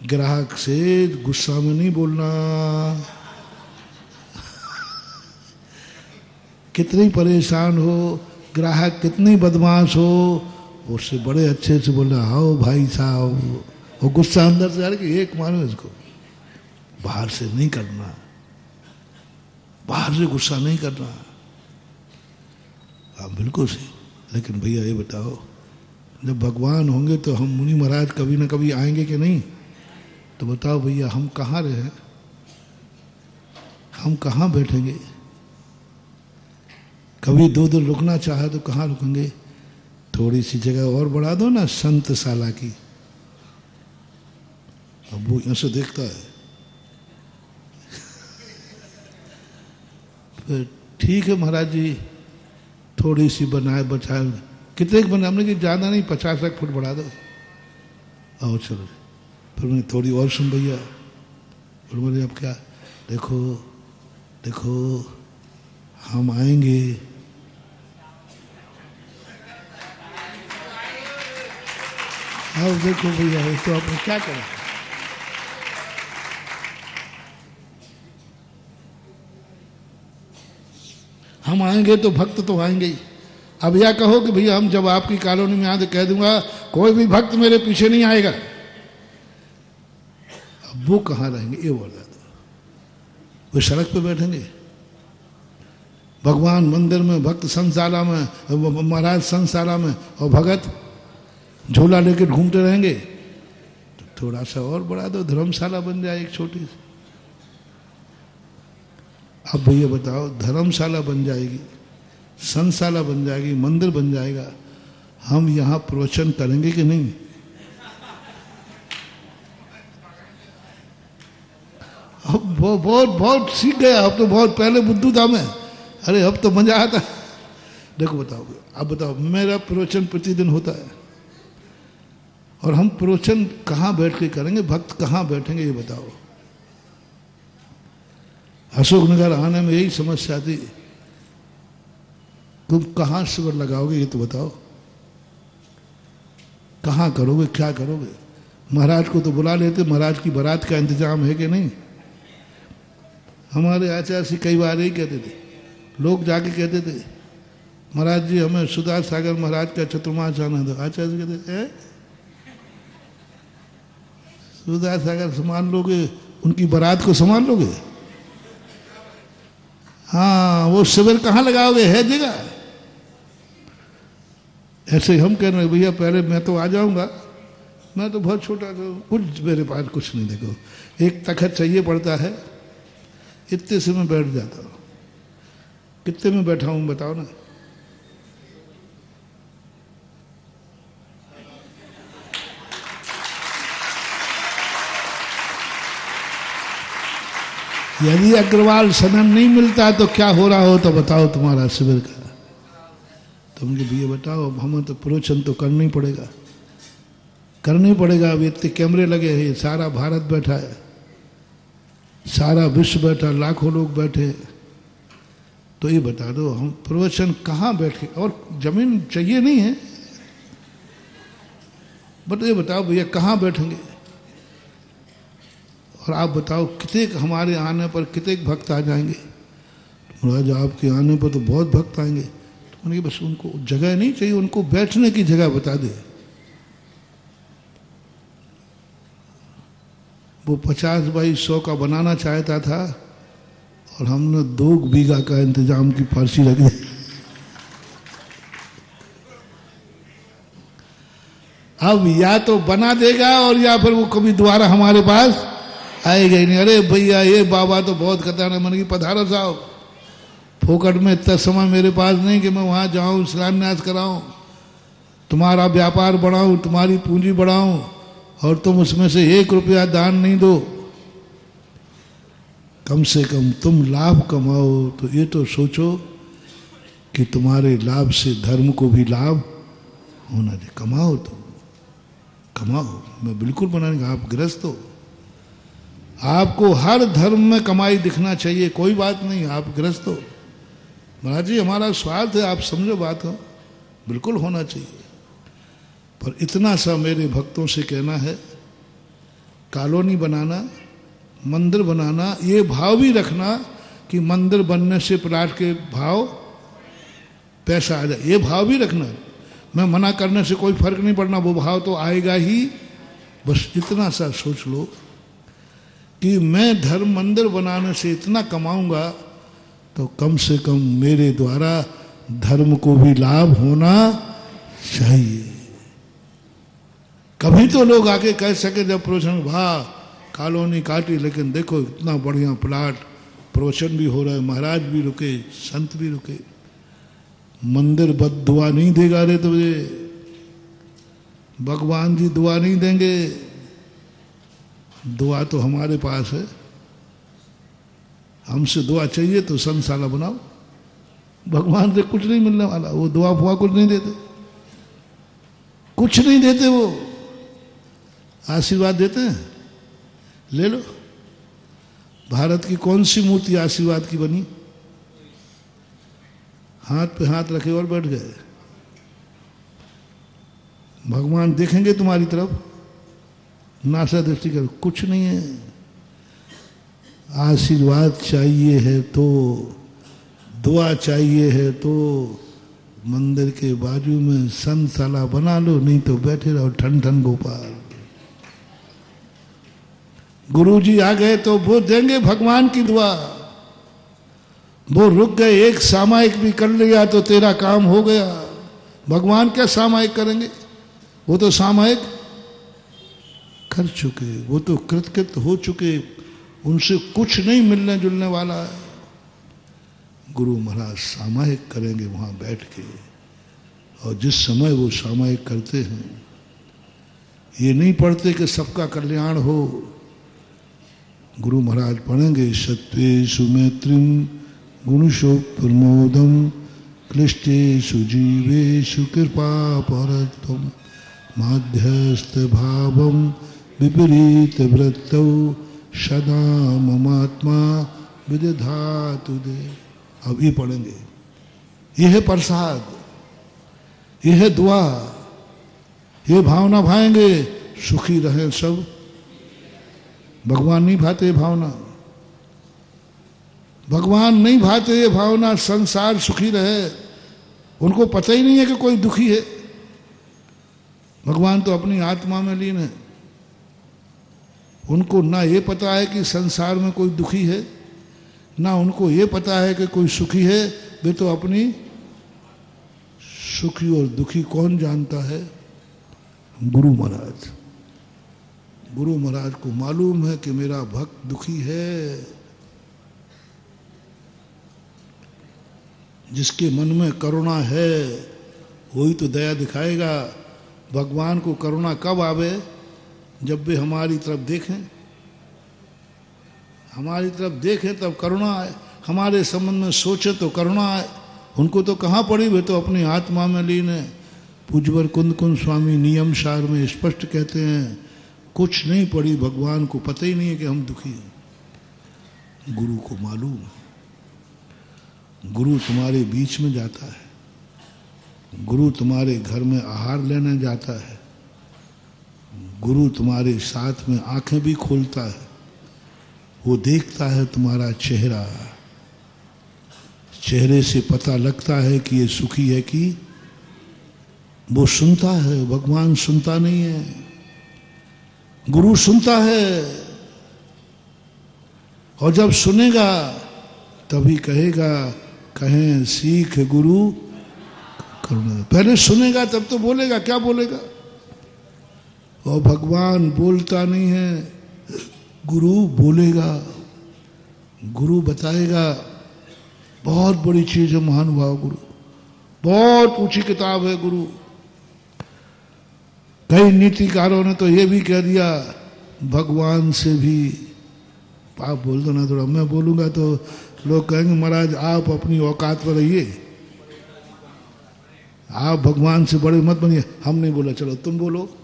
ग्राहक से गुस्सा में नहीं बोलना, कितनी परेशान हो, ग्राहक कितनी बदमाश हो, उससे बड़े अच्छे से बोलना, आओ भाई साहब। वो गुस्सा अंदर से आ रहा कि एक मारो इसको, बाहर से नहीं करना, बाहर से गुस्सा नहीं करना। हाँ बिल्कुल सही। लेकिन भैया ये बताओ, जब भगवान होंगे तो हम मुनि महाराज कभी ना कभी आएंगे कि नहीं। तो बताओ भैया हम कहाँ रहे, हम कहाँ बैठेंगे। कभी 2 दिन रुकना चाहे तो कहाँ रुकेंगे। थोड़ी सी जगह और बढ़ा दो ना संतशाला की। अब वो यहाँ से देखता है, फिर ठीक है महाराज जी थोड़ी सी बनाए बचाए। कितने बना हमने कि ज़्यादा नहीं, 50 फुट बढ़ा दो। आओ चलो। फिर मैंने थोड़ी और सुन भैया, फिर बोले अब क्या, देखो देखो हम आएंगे, अब देखो भैया ये तो आपने क्या करा। हम आएंगे तो भक्त तो आएंगे ही। अब यह कहो कि भैया हम जब आपकी कॉलोनी में आए तो कह दूंगा कोई भी भक्त मेरे पीछे नहीं आएगा, अब वो कहाँ रहेंगे। ये बोल रहा था, वो सड़क पे बैठेंगे। भगवान मंदिर में, भक्त संशाला में, महाराज संशाला में, और भगत झोला लेकर घूमते रहेंगे। तो थोड़ा सा और बढ़ा दो, धर्मशाला बन जाए एक छोटी सी। अब भैया बताओ, धर्मशाला बन जाएगी, संशाला बन जाएगी, मंदिर बन जाएगा, हम यहाँ प्रवचन करेंगे कि नहीं। अब वो बहुत सीख गया, अब तो बहुत पहले बुद्धू था मैं। अरे अब तो मजा आता। देखो बताओ, अब बताओ मेरा प्रवचन प्रतिदिन होता है, और हम प्रवचन कहाँ बैठ के करेंगे, भक्त कहाँ बैठेंगे ये बताओ। अशोकनगर आने में यही समस्या थी, तुम कहाँ शिविर लगाओगे ये तो बताओ, कहाँ करोगे, क्या करोगे। महाराज को तो बुला लेते, महाराज की बारात का इंतजाम है कि नहीं। हमारे आचार्य जी कई बार यही कहते थे, लोग जाके कहते थे महाराज जी हमें सुधा सागर महाराज का चतुर्मास जाना दो। आचार्य जी कहते सुधा सागर संभाल लोगे, उनकी बारात को संभाल लोगे। हाँ वो शिविर कहाँ लगाओगे, है जगह। ऐसे हम कह रहे हैं भैया पहले मैं तो आ जाऊंगा, मैं तो बहुत छोटा था, कुछ मेरे पास कुछ नहीं। देखो एक तखत चाहिए पड़ता है, इतने से मैं बैठ जाता हूँ। कितने में बैठा हूँ बताओ ना। यदि अग्रवाल सदन नहीं मिलता तो क्या हो रहा हो तो बताओ तुम्हारा शिविर का। तुम ये बताओ, अब हमें तो प्रवचन तो करना ही पड़ेगा, करना ही पड़ेगा। अब इतने कैमरे लगे हैं, सारा भारत बैठा है, सारा विश्व बैठा, लाखों लोग बैठे, तो ये बता दो हम प्रवचन कहाँ बैठे? और जमीन चाहिए नहीं है, बट ये बताओ भैया कहाँ बैठेंगे? और आप बताओ कितने हमारे आने पर कितने भक्त आ जाएंगे? महाराज आपके आने पर तो बहुत भक्त आएंगे। तो मैंने बस उनको जगह नहीं चाहिए, उनको बैठने की जगह बता दे। वो 50 बाई 100 का बनाना चाहता था और हमने 2 बीघा का इंतजाम की फारसी रख दी। अब या तो बना देगा और या फिर वो कभी दोबारा हमारे पास आएगा ही नहीं। अरे भैया ये बाबा तो बहुत खतरनाक, मन की पधारो साहब, फोकट में इतना समय मेरे पास नहीं कि मैं वहां जाऊं शिलान्यास कराऊं, तुम्हारा व्यापार बढ़ाऊं, तुम्हारी पूंजी बढ़ाऊं और तुम उसमें से 1 रुपया दान नहीं दो। कम से कम तुम लाभ कमाओ तो ये तो सोचो कि तुम्हारे लाभ से धर्म को भी लाभ होना चाहिए। कमाओ, तुम कमाओ, मैं बिल्कुल बनाने, आप गृहस्थ हो, आपको हर धर्म में कमाई दिखना चाहिए, कोई बात नहीं, आप गृहस्थ हो। महाराज जी हमारा स्वार्थ है, आप समझो बात हो, बिल्कुल होना चाहिए। पर इतना सा मेरे भक्तों से कहना है, कॉलोनी बनाना, मंदिर बनाना, ये भाव भी रखना कि मंदिर बनने से प्लाट के भाव पैसा आ जाए, ये भाव भी रखना। मैं मना करने से कोई फर्क नहीं पड़ना, वो भाव तो आएगा ही। बस इतना सा सोच लो कि मैं धर्म मंदिर बनाने से इतना कमाऊंगा तो कम से कम मेरे द्वारा धर्म को भी लाभ होना चाहिए। कभी तो लोग आके कह सके जब प्रवचन, वाह कॉलोनी काटी, लेकिन देखो इतना बढ़िया प्लाट, प्रवचन भी हो रहा है, महाराज भी रुके, संत भी रुके, मंदिर बद दुआ नहीं देगा रे तुझे, भगवान जी दुआ नहीं देंगे। दुआ तो हमारे पास है, हमसे दुआ चाहिए तो संतशाला बनाओ, भगवान से कुछ नहीं मिलने वाला, वो दुआ फुआ कुछ नहीं देते, कुछ नहीं देते, वो आशीर्वाद देते हैं। ले लो, भारत की कौन सी मूर्ति आशीर्वाद की बनी? हाथ पे हाथ रखे और बैठ गए। भगवान देखेंगे तुम्हारी तरफ, नासा दृष्टि कर, कुछ नहीं है। आशीर्वाद चाहिए है तो, दुआ चाहिए है तो मंदिर के बाजू में संतशाला बना लो, नहीं तो बैठे रहो ठन ठन गोपाल। गुरुजी आ गए तो वो देंगे भगवान की दुआ, वो रुक गए, एक सामायिक भी कर लिया तो तेरा काम हो गया। भगवान क्या सामायिक करेंगे, वो तो सामायिक कर चुके, वो तो कृतकृत हो चुके, उनसे कुछ नहीं मिलने जुलने वाला है। गुरु महाराज सामायिक करेंगे वहां बैठ के, और जिस समय वो सामायिक करते हैं, ये नहीं पढ़ते कि सबका कल्याण हो। गुरु महाराज पढ़ेंगे, सत्वेषु मैत्रीम गुणशो प्रमोदम क्लिष्टेषु जीवेषु कृपा परत्वम माध्यस्थ भावम विपरीत वृत्तौ सदा ममात्मा विदधातु दे। अब ये पढ़ेंगे, ये है प्रसाद, ये है दुआ, ये भावना भाएंगे, सुखी रहे सब। भगवान नहीं भाते भावना, भगवान नहीं भाते ये भावना, संसार सुखी रहे, उनको पता ही नहीं है कि कोई दुखी है। भगवान तो अपनी आत्मा में लीन है, उनको ना ये पता है कि संसार में कोई दुखी है, ना उनको ये पता है कि कोई सुखी है। वे तो अपनी सुखी और दुखी कौन जानता है? गुरु महाराज। गुरु महाराज को मालूम है कि मेरा भक्त दुखी है। जिसके मन में करुणा है वही तो दया दिखाएगा। भगवान को करुणा कब आवे? जब वे हमारी तरफ देखें, हमारी तरफ देखें तब करुणा आए, हमारे संबंध में सोचे तो करुणा आए। उनको तो कहाँ पड़ी, वे तो अपनी आत्मा में लीन है। पूज्यवर कुंद कुंद स्वामी नियम सार में स्पष्ट कहते हैं, कुछ नहीं पड़ी, भगवान को पता ही नहीं है कि हम दुखी हैं। गुरु को मालूम है। गुरु तुम्हारे बीच में जाता है, गुरु तुम्हारे घर में आहार लेने जाता है, गुरु तुम्हारे साथ में आंखें भी खोलता है। वो देखता है तुम्हारा चेहरा, चेहरे से पता लगता है कि ये सुखी है कि वो सुनता है। भगवान सुनता नहीं है, गुरु सुनता है। और जब सुनेगा तभी कहेगा, कहें सीख गुरु करुणा। पहले सुनेगा तब तो बोलेगा, क्या बोलेगा। और भगवान बोलता नहीं है, गुरु बोलेगा, गुरु बताएगा। बहुत बड़ी चीज है महानुभाव गुरु, बहुत ऊंची किताब है गुरु। कई नीतिकारों ने तो ये भी कह दिया, भगवान से भी आप बोल दो ना थोड़ा, मैं बोलूंगा तो लोग कहेंगे महाराज आप अपनी औकात पर रहिए, आप भगवान से बड़े मत बनिए। हम नहीं बोला, चलो तुम बोलो।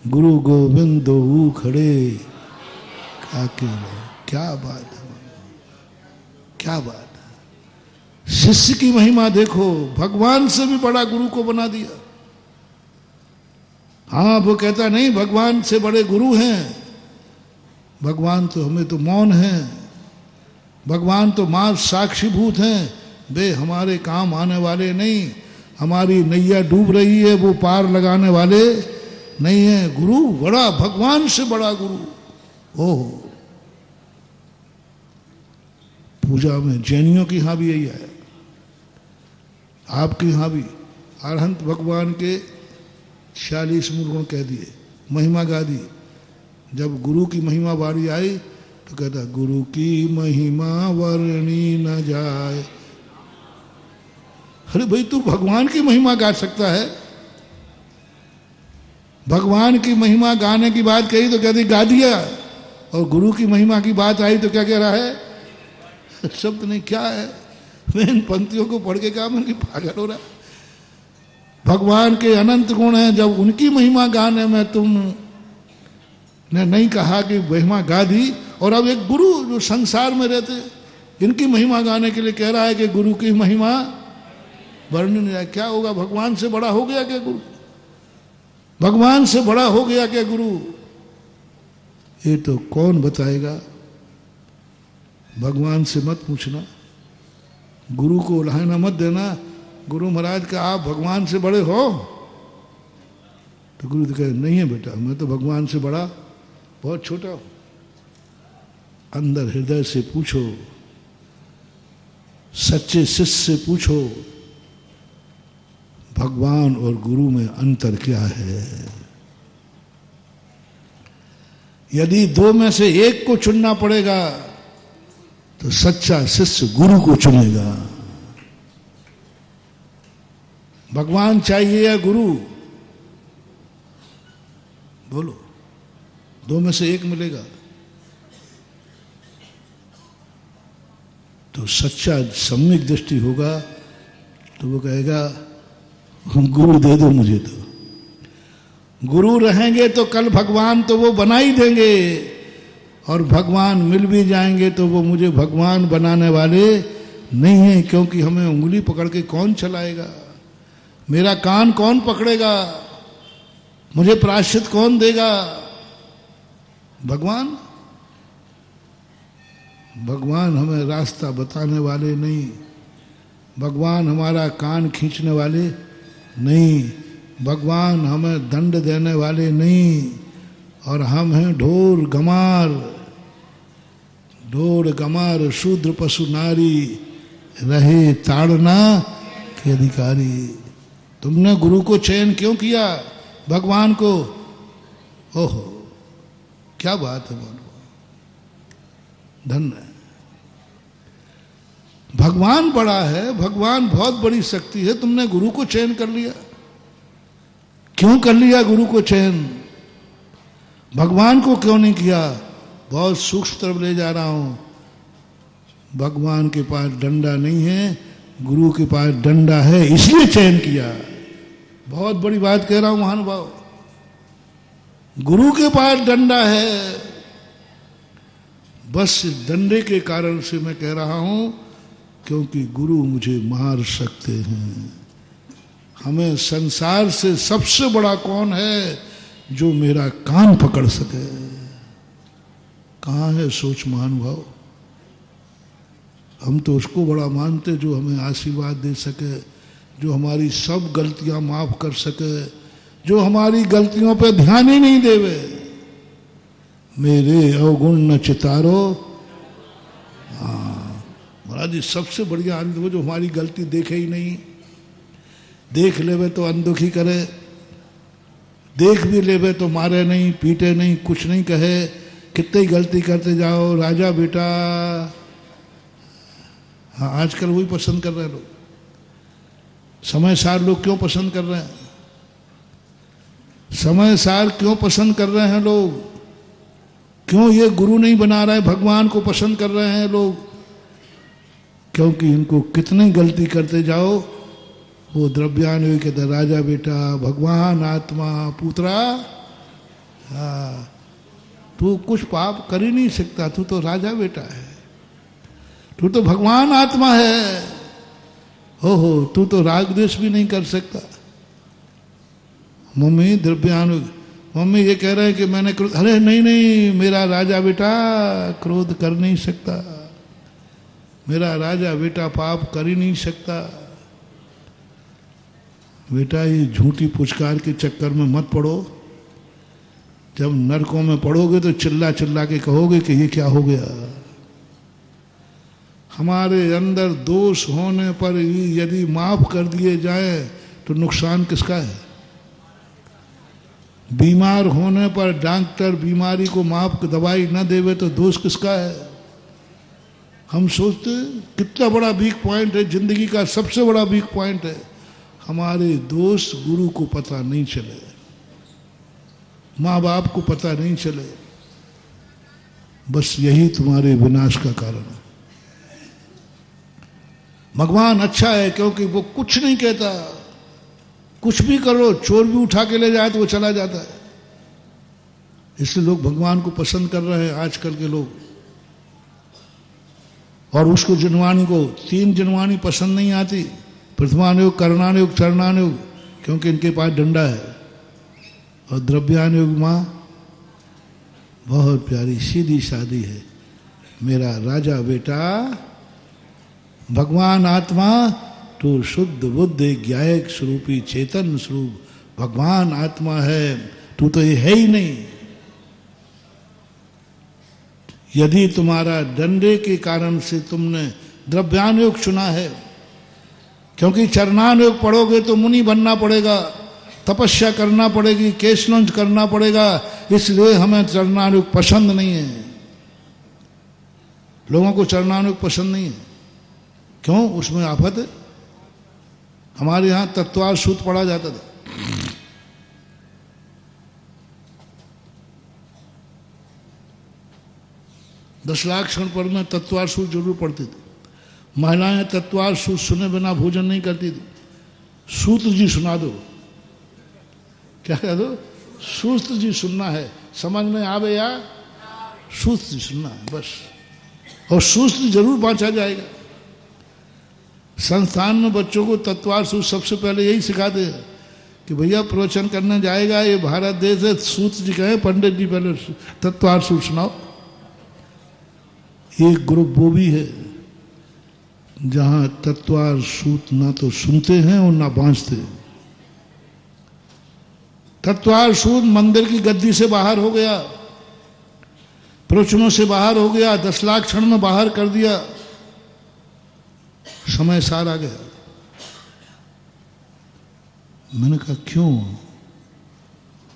गुरु गोविंद दो खड़े काके रहे। क्या बात है, क्या बात है। शिष्य की महिमा देखो, भगवान से भी बड़ा गुरु को बना दिया। हाँ, वो कहता नहीं भगवान से बड़े गुरु हैं, भगवान तो हमें तो मौन है, भगवान तो मां साक्षीभूत हैं, वे हमारे काम आने वाले नहीं, हमारी नैया डूब रही है वो पार लगाने वाले नहीं है। गुरु बड़ा, भगवान से बड़ा गुरु। ओह, पूजा में जैनियों की यहां भी यही है, आपके यहां भी अरहंत भगवान के 46 मूल गुण कह दिए, महिमा गा दी। जब गुरु की महिमा बारी आई तो कहता, गुरु की महिमा वर्णी न जाए। अरे भाई, तू भगवान की महिमा गा सकता है? भगवान की महिमा गाने की बात कही तो कहती गा दिया, और गुरु की महिमा की बात आई तो क्या कह रहा है? शब्द नहीं, क्या है? मैं इन पंक्तियों को पढ़ के कहा, मैं पागल हो रहा। भगवान के अनंत गुण हैं, जब उनकी महिमा गाने में तुम ने नहीं कहा कि महिमा गा दी, और अब एक गुरु जो संसार में रहते इनकी महिमा गाने के लिए कह रहा है कि गुरु की महिमा वर्णन नहीं। क्या होगा? भगवान से बड़ा हो गया क्या गुरु? भगवान से बड़ा हो गया क्या गुरु? ये तो कौन बताएगा? भगवान से मत पूछना, गुरु को उलाहना मत देना। गुरु महाराज का आप भगवान से बड़े हो? तो गुरु तो कहे नहीं है बेटा, मैं तो भगवान से बड़ा बहुत छोटा हूं। अंदर हृदय से पूछो, सच्चे शिष्य से पूछो, भगवान और गुरु में अंतर क्या है। यदि दो में से एक को चुनना पड़ेगा तो सच्चा शिष्य गुरु को चुनेगा। भगवान चाहिए या गुरु? बोलो, दो में से एक मिलेगा तो सच्चा सम्यक दृष्टि होगा तो वो कहेगा गुरु दे दो मुझे। तो गुरु रहेंगे तो कल भगवान तो वो बना ही देंगे, और भगवान मिल भी जाएंगे तो वो मुझे भगवान बनाने वाले नहीं है, क्योंकि हमें उंगली पकड़ के कौन चलाएगा, मेरा कान कौन पकड़ेगा, मुझे प्रायश्चित कौन देगा? भगवान। भगवान हमें रास्ता बताने वाले नहीं, भगवान हमारा कान खींचने वाले नहीं, भगवान हमें दंड देने वाले नहीं, और हम हैं ढोर गमार। ढोर गमार शूद्र पशु नारी, रहे ताड़ना के अधिकारी। तुमने गुरु को चयन क्यों किया? भगवान को। ओहो, क्या बात है, बोलो, धन्य है। भगवान बड़ा है, भगवान बहुत बड़ी शक्ति है, तुमने गुरु को चयन कर लिया। क्यों कर लिया गुरु को चयन? भगवान को क्यों नहीं किया? बहुत सूक्ष्म तरफ ले जा रहा हूं। भगवान के पास डंडा नहीं है, गुरु के पास डंडा है, इसलिए चयन किया। बहुत बड़ी बात कह रहा हूं महानुभाव। गुरु के पास डंडा है, बस डंडे के कारण से मैं कह रहा हूं क्योंकि गुरु मुझे मार सकते हैं। हमें संसार से सबसे बड़ा कौन है जो मेरा कान पकड़ सके? कहां है सोच महानुभाव? हम तो उसको बड़ा मानते जो हमें आशीर्वाद दे सके, जो हमारी सब गलतियां माफ कर सके, जो हमारी गलतियों पे ध्यान ही नहीं देवे। मेरे अवगुण न चितारो। हाँ महाराज जी, सबसे बढ़िया अंध वो जो हमारी गलती देखे ही नहीं, देख लेवे तो अनदुखी करे, देख भी लेवे तो मारे नहीं, पीटे नहीं, कुछ नहीं कहे, कितनी ही गलती करते जाओ, राजा बेटा। हाँ आजकल वही पसंद कर रहे हैं लोग। समय सार लोग क्यों पसंद कर रहे हैं? समय सार क्यों पसंद कर रहे हैं लोग? क्यों ये गुरु नहीं बना रहे, भगवान को पसंद कर रहे हैं लोग? क्योंकि इनको कितनी गलती करते जाओ वो द्रव्यान्वयी कहते राजा बेटा, भगवान, आत्मा, पुत्रा। हाँ तू कुछ पाप कर ही नहीं सकता, तू तो राजा बेटा है, तू तो भगवान आत्मा है। हो तू तो राग द्वेष भी नहीं कर सकता। मम्मी द्रव्यान्वयी, मम्मी ये कह रहे हैं कि मैंने क्रोध, अरे नहीं, मेरा राजा बेटा क्रोध कर नहीं सकता, मेरा राजा बेटा पाप कर ही नहीं सकता। बेटा ये झूठी पुचकार के चक्कर में मत पड़ो। जब नरकों में पड़ोगे तो चिल्ला चिल्ला के कहोगे कि ये क्या हो गया। हमारे अंदर दोष होने पर यदि माफ कर दिए जाए तो नुकसान किसका है? बीमार होने पर डॉक्टर बीमारी को माफ दवाई न देवे तो दोष किसका है? हम सोचते कितना बड़ा वीक पॉइंट है, जिंदगी का सबसे बड़ा वीक पॉइंट है। हमारे दोष गुरु को पता नहीं चले, माँ बाप को पता नहीं चले, बस यही तुम्हारे विनाश का कारण है। भगवान अच्छा है क्योंकि वो कुछ नहीं कहता, कुछ भी करो, चोर भी उठा के ले जाए तो वो चला जाता है। इसलिए लोग भगवान को पसंद कर रहे हैं आजकल के लोग। और उसको जिनवाणी को 3 जिनवाणी पसंद नहीं आती, प्रथमानुयोग, करणानुयोग, चरणानुयोग, क्योंकि इनके पास डंडा है। और द्रव्यानुयोग माँ बहुत प्यारी सीधी सादी है, मेरा राजा बेटा, भगवान आत्मा, तो शुद्ध बुद्ध ज्ञायक स्वरूपी चेतन स्वरूप भगवान आत्मा है, तू तो ये है ही नहीं। यदि तुम्हारा डंडे के कारण से तुमने द्रव्यानुयोग चुना है, क्योंकि चरणानुयोग पढ़ोगे तो मुनि बनना पड़ेगा, तपस्या करना पड़ेगी, केश लॉन्च करना पड़ेगा, इसलिए हमें चरणानुयोग पसंद नहीं है। लोगों को चरणानुयोग पसंद नहीं है, क्यों? उसमें आफत है। हमारे यहां तत्वार सूत्र पढ़ा जाता था, दशलाक्षण पर में तत्वार सूत्र जरूर पढ़ते थे। महिलाएं तत्वार सूत्र सुने बिना भोजन नहीं करती थी। सूत्र जी सुना दो, क्या कह दो? सूत्र जी सुनना है, समझ में आवे या सूत्र जी सुनना है बस, और सूत्र जरूर बांचा जाएगा। संस्थान में बच्चों को तत्वार सूत्र सबसे पहले यही सिखाते हैं कि भैया प्रवचन करने जाएगा, ये भारत देश है, सूत्र जी कहे पंडित जी पहले तत्वार सूत्र सुनाओ। एक ग्रुप वो भी है जहां तत्वार सूत्र ना तो सुनते हैं और ना बांचते। तत्वार सूत्र मंदिर की गद्दी से बाहर हो गया, प्रवचनों से बाहर हो गया, 10 लाख क्षण में बाहर कर दिया, समय सार आ गया। मैंने कहा क्यों?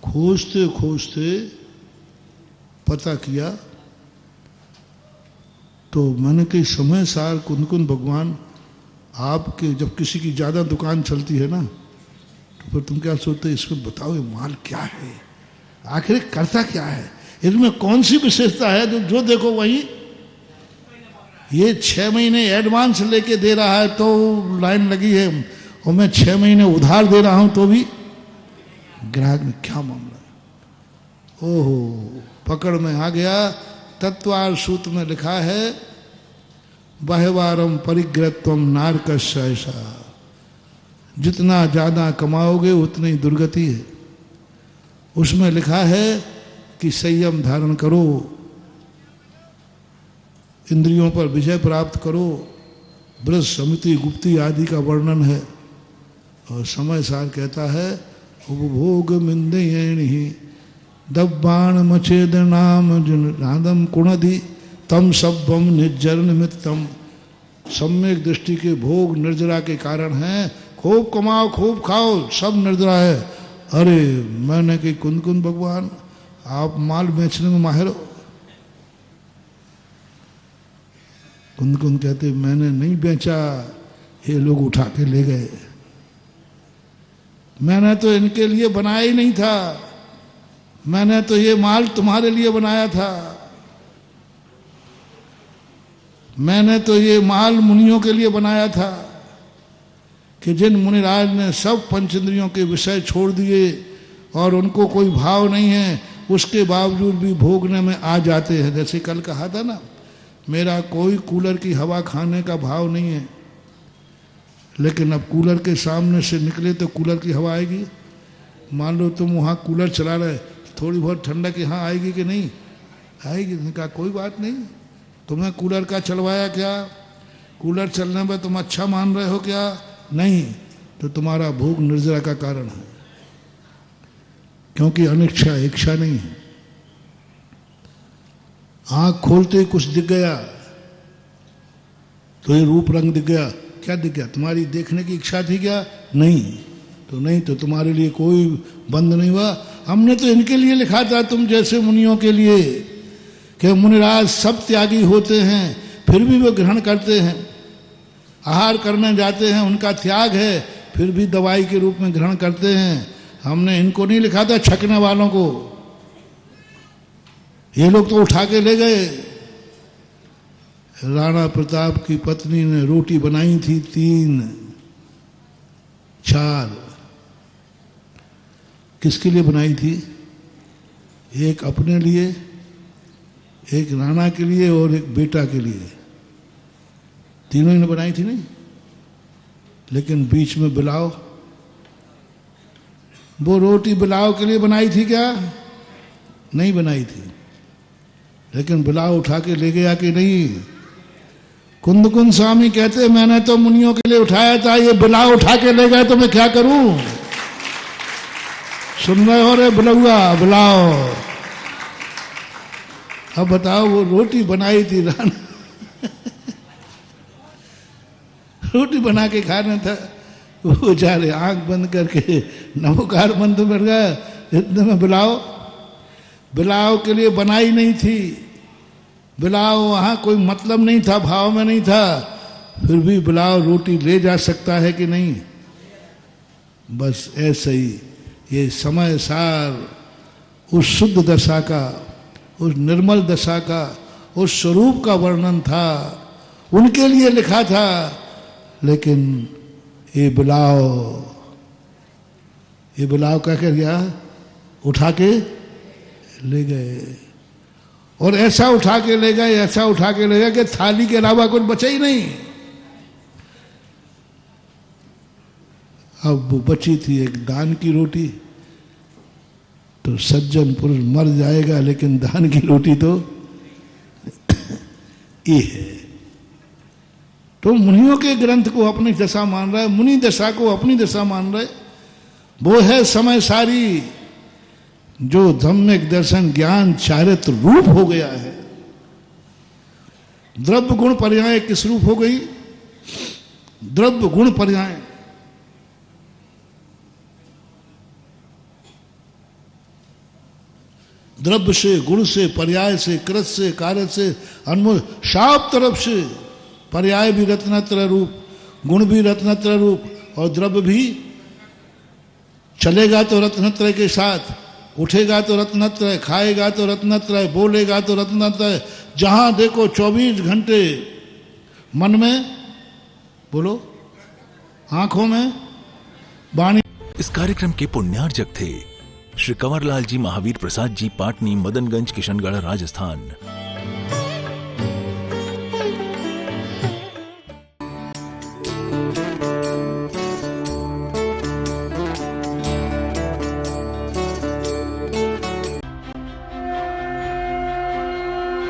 खोजते खोजते पता किया तो मैंने कही समय सार कुंदकुंद भगवान आपके, जब किसी की ज्यादा दुकान चलती है ना तो फिर तुम क्या सोचते, इसमें बताओ ये माल क्या है, आखिर करता क्या है, इसमें कौन सी विशेषता है? जो देखो वही। ये 6 महीने एडवांस लेके दे रहा है तो लाइन लगी है, और मैं 6 महीने उधार दे रहा हूं तो भी ग्राहक ने क्या मामला है? ओहो, पकड़ में आ गया। तत्वार सूत्र में लिखा है बहवारम परिग्रहत्वम नारकस्य ऐसा, जितना ज्यादा कमाओगे उतनी दुर्गति है। उसमें लिखा है कि संयम धारण करो, इंद्रियों पर विजय प्राप्त करो। ब्रज समिति गुप्ती आदि का वर्णन है। और समय सार कहता है उपभोग मिंदयेणि दब्बाण मचेद नाम नादम कुणधि तम सब्बम निर्जर निमित्तम। सम्यक दृष्टि के भोग निर्जरा के कारण हैं। खूब कमाओ खूब खाओ, सब निर्जरा है। अरे मैंने कि कुंद भगवान आप माल बेचने में माहिर हो? कुंद कहते मैंने नहीं बेचा, ये लोग उठा के ले गए। मैंने तो इनके लिए बनाया ही नहीं था, मैंने तो ये माल तुम्हारे लिए बनाया था। मैंने तो ये माल मुनियों के लिए बनाया था कि जिन मुनिराज ने सब पंचेंद्रियों के विषय छोड़ दिए और उनको कोई भाव नहीं है, उसके बावजूद भी भोगने में आ जाते हैं। जैसे कल कहा था ना, मेरा कोई कूलर की हवा खाने का भाव नहीं है, लेकिन अब कूलर के सामने से निकले तो कूलर की हवा आएगी। मान लो तुम वहाँ कूलर चला रहे, थोड़ी बहुत ठंडक यहाँ आएगी कि नहीं आएगी? कहा कोई बात नहीं, तुम्हें कूलर का चलवाया क्या? कूलर चलने में तुम अच्छा मान रहे हो क्या? नहीं, तो तुम्हारा भोग निर्जरा का कारण है, क्योंकि अनिच्छा इच्छा नहीं है। आंख खोलते ही कुछ दिख गया तो ये रूप रंग दिख गया। क्या दिख गया? तुम्हारी देखने की इच्छा थी क्या? नहीं, तो तुम्हारे लिए कोई बंद नहीं हुआ। हमने तो इनके लिए लिखा था, तुम जैसे मुनियों के लिए, कि मुनिराज सब त्यागी होते हैं फिर भी वो ग्रहण करते हैं। आहार करने जाते हैं, उनका त्याग है, फिर भी दवाई के रूप में ग्रहण करते हैं। हमने इनको नहीं लिखा था छकने वालों को। ये लोग तो उठा के ले गए। राणा प्रताप की पत्नी ने रोटी बनाई थी 3 4। किसके लिए बनाई थी? एक अपने लिए, एक राणा के लिए और एक बेटा के लिए। तीनों ही ने बनाई थी नहीं, लेकिन बीच में बिलाव। वो रोटी बिलाव के लिए बनाई थी क्या? नहीं बनाई थी, लेकिन बिलाव उठा के ले गया कि नहीं? कुंद स्वामी कहते मैंने तो मुनियों के लिए उठाया था, ये बिलाव उठा के ले गए तो मैं क्या करूं? सुन रहे हो रे बिलौआ बिलाव? अब बताओ, वो रोटी बनाई थी राना रोटी बना के खाना था, वो जा रहे आंख बंद करके नमोकार मंत्र बढ़ गया। इतने में बिलाव के लिए बनाई नहीं थी। बिलाव वहां कोई मतलब नहीं था, भाव में नहीं था, फिर भी बिलाव रोटी ले जा सकता है कि नहीं? बस ऐसे ही ये समय सार उस शुद्ध दशा का, उस निर्मल दशा का, उस स्वरूप का वर्णन था, उनके लिए लिखा था। लेकिन ये बिलाव क्या कर गया? उठा के ले गए। और ऐसा उठा के ले गए, ऐसा उठा के ले गए कि थाली के अलावा कुछ बचा ही नहीं। अब वो बची थी एक दान की रोटी, तो सज्जन पुरुष मर जाएगा, लेकिन दान की रोटी तो ये है। तो मुनियों के ग्रंथ को अपनी दशा मान रहा है, मुनि दशा को अपनी दशा मान रहे। वो है समय सारी, जो सम्यक दर्शन ज्ञान चारित्र रूप हो गया है। द्रव्य गुण पर्याय किस रूप हो गई? द्रव्य गुण पर्याय। द्रव्य से, गुण से, पर्याय से, कृत से, कार्य से, अनमोल साफ तरफ से। पर्याय भी रत्नत्र रूप, गुण भी रत्नत्र रूप, और द्रव्य भी चलेगा तो रत्नत्र के साथ। उठेगा तो रत्नत्रय, खाएगा तो रत्नत्रय, बोलेगा तो रत्नत्रय। जहां देखो 24 घंटे मन में, बोलो, आंखों में वाणी। इस कार्यक्रम के पुण्यार्जक थे श्री कंवरलाल जी महावीर प्रसाद जी, पाटनी, मदनगंज, किशनगढ़, राजस्थान।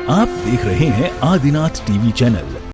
आप देख रहे हैं आदिनाथ टीवी चैनल।